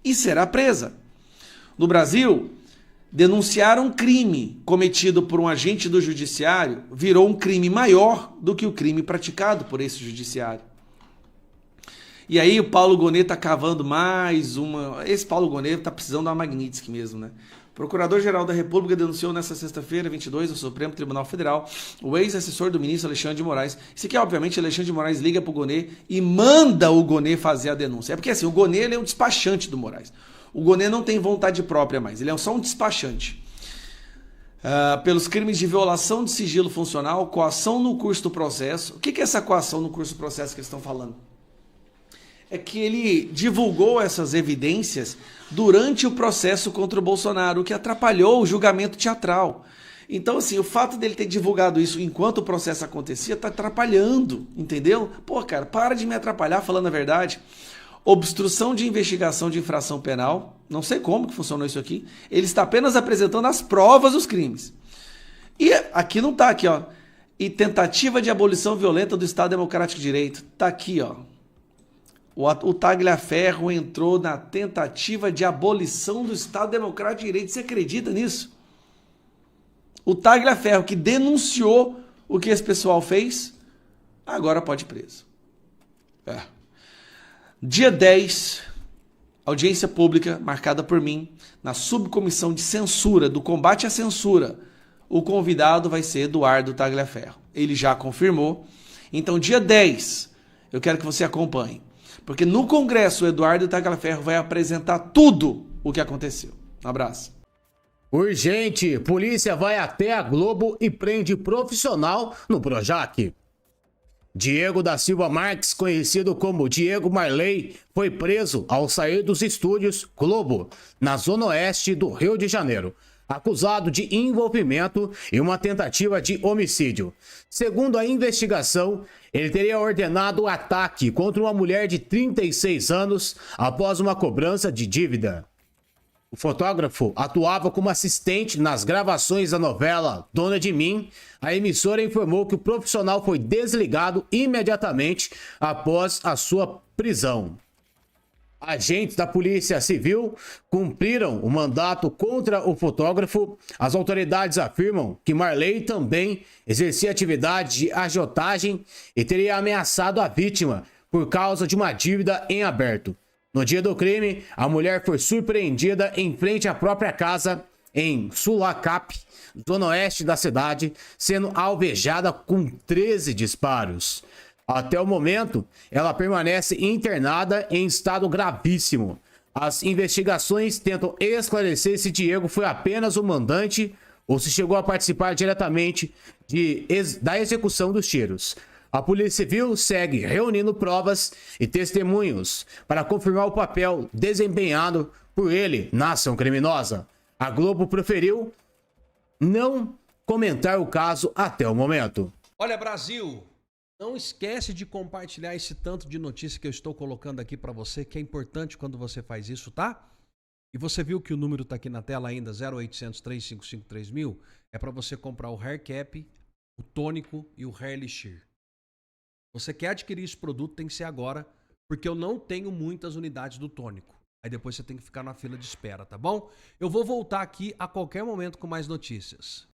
e será presa. No Brasil, denunciar um crime cometido por um agente do judiciário virou um crime maior do que o crime praticado por esse judiciário. E aí o Paulo Gonet está cavando mais uma... Esse Paulo Gonet está precisando de uma Magnitsky mesmo, né? O Procurador-Geral da República denunciou nesta sexta-feira, 22, no Supremo Tribunal Federal, o ex-assessor do ministro Alexandre de Moraes. Isso aqui, obviamente, Alexandre de Moraes liga para o Gonet e manda o Gonet fazer a denúncia. É porque assim, o Gonet ele é um despachante do Moraes. O Gonet não tem vontade própria mais, ele é só um despachante. Pelos crimes de violação de sigilo funcional, coação no curso do processo. O que é essa coação no curso do processo que eles estão falando? É que ele divulgou essas evidências durante o processo contra o Bolsonaro, o que atrapalhou o julgamento teatral. Então, assim, o fato dele ter divulgado isso enquanto o processo acontecia está atrapalhando, entendeu? Pô, cara, para de me atrapalhar falando a verdade. Obstrução de investigação de infração penal, não sei como que funcionou isso aqui. Ele está apenas apresentando as provas dos crimes. E aqui não está aqui, ó. E tentativa de abolição violenta do Estado Democrático de Direito. Está aqui, ó. O Tagliaferro entrou na tentativa de abolição do Estado Democrático de Direito. Você acredita nisso? O Tagliaferro, que denunciou o que esse pessoal fez, agora pode ir preso. Dia 10, audiência pública marcada por mim, na subcomissão de censura, do combate à censura. O convidado vai ser Eduardo Tagliaferro. Ele já confirmou. Então, dia 10, eu quero que você acompanhe. Porque no Congresso, o Eduardo Tagliaferro vai apresentar tudo o que aconteceu. Um abraço. Urgente, polícia vai até a Globo e prende profissional no Projac. Diego da Silva Marques, conhecido como Diego Marley, foi preso ao sair dos estúdios Globo, na zona oeste do Rio de Janeiro, acusado de envolvimento em uma tentativa de homicídio. Segundo a investigação, ele teria ordenado o ataque contra uma mulher de 36 anos após uma cobrança de dívida. O fotógrafo atuava como assistente nas gravações da novela Dona de Mim. A emissora informou que o profissional foi desligado imediatamente após a sua prisão. Agentes da Polícia Civil cumpriram o mandato contra o fotógrafo. As autoridades afirmam que Marley também exercia atividade de agiotagem e teria ameaçado a vítima por causa de uma dívida em aberto. No dia do crime, a mulher foi surpreendida em frente à própria casa em Sulacap, zona oeste da cidade, sendo alvejada com 13 disparos. Até o momento, ela permanece internada em estado gravíssimo. As investigações tentam esclarecer se Diego foi apenas o mandante ou se chegou a participar diretamente da execução dos tiros. A Polícia Civil segue reunindo provas e testemunhos para confirmar o papel desempenhado por ele na ação criminosa. A Globo preferiu não comentar o caso até o momento. Olha, Brasil, não esquece de compartilhar esse tanto de notícia que eu estou colocando aqui para você, que é importante quando você faz isso, tá? E você viu que o número tá aqui na tela ainda, 0800 355 3000, é para você comprar o Hair Cap, o tônico e o Hair Elixir. Você quer adquirir esse produto, tem que ser agora, porque eu não tenho muitas unidades do tônico. Aí depois você tem que ficar na fila de espera, tá bom? Eu vou voltar aqui a qualquer momento com mais notícias.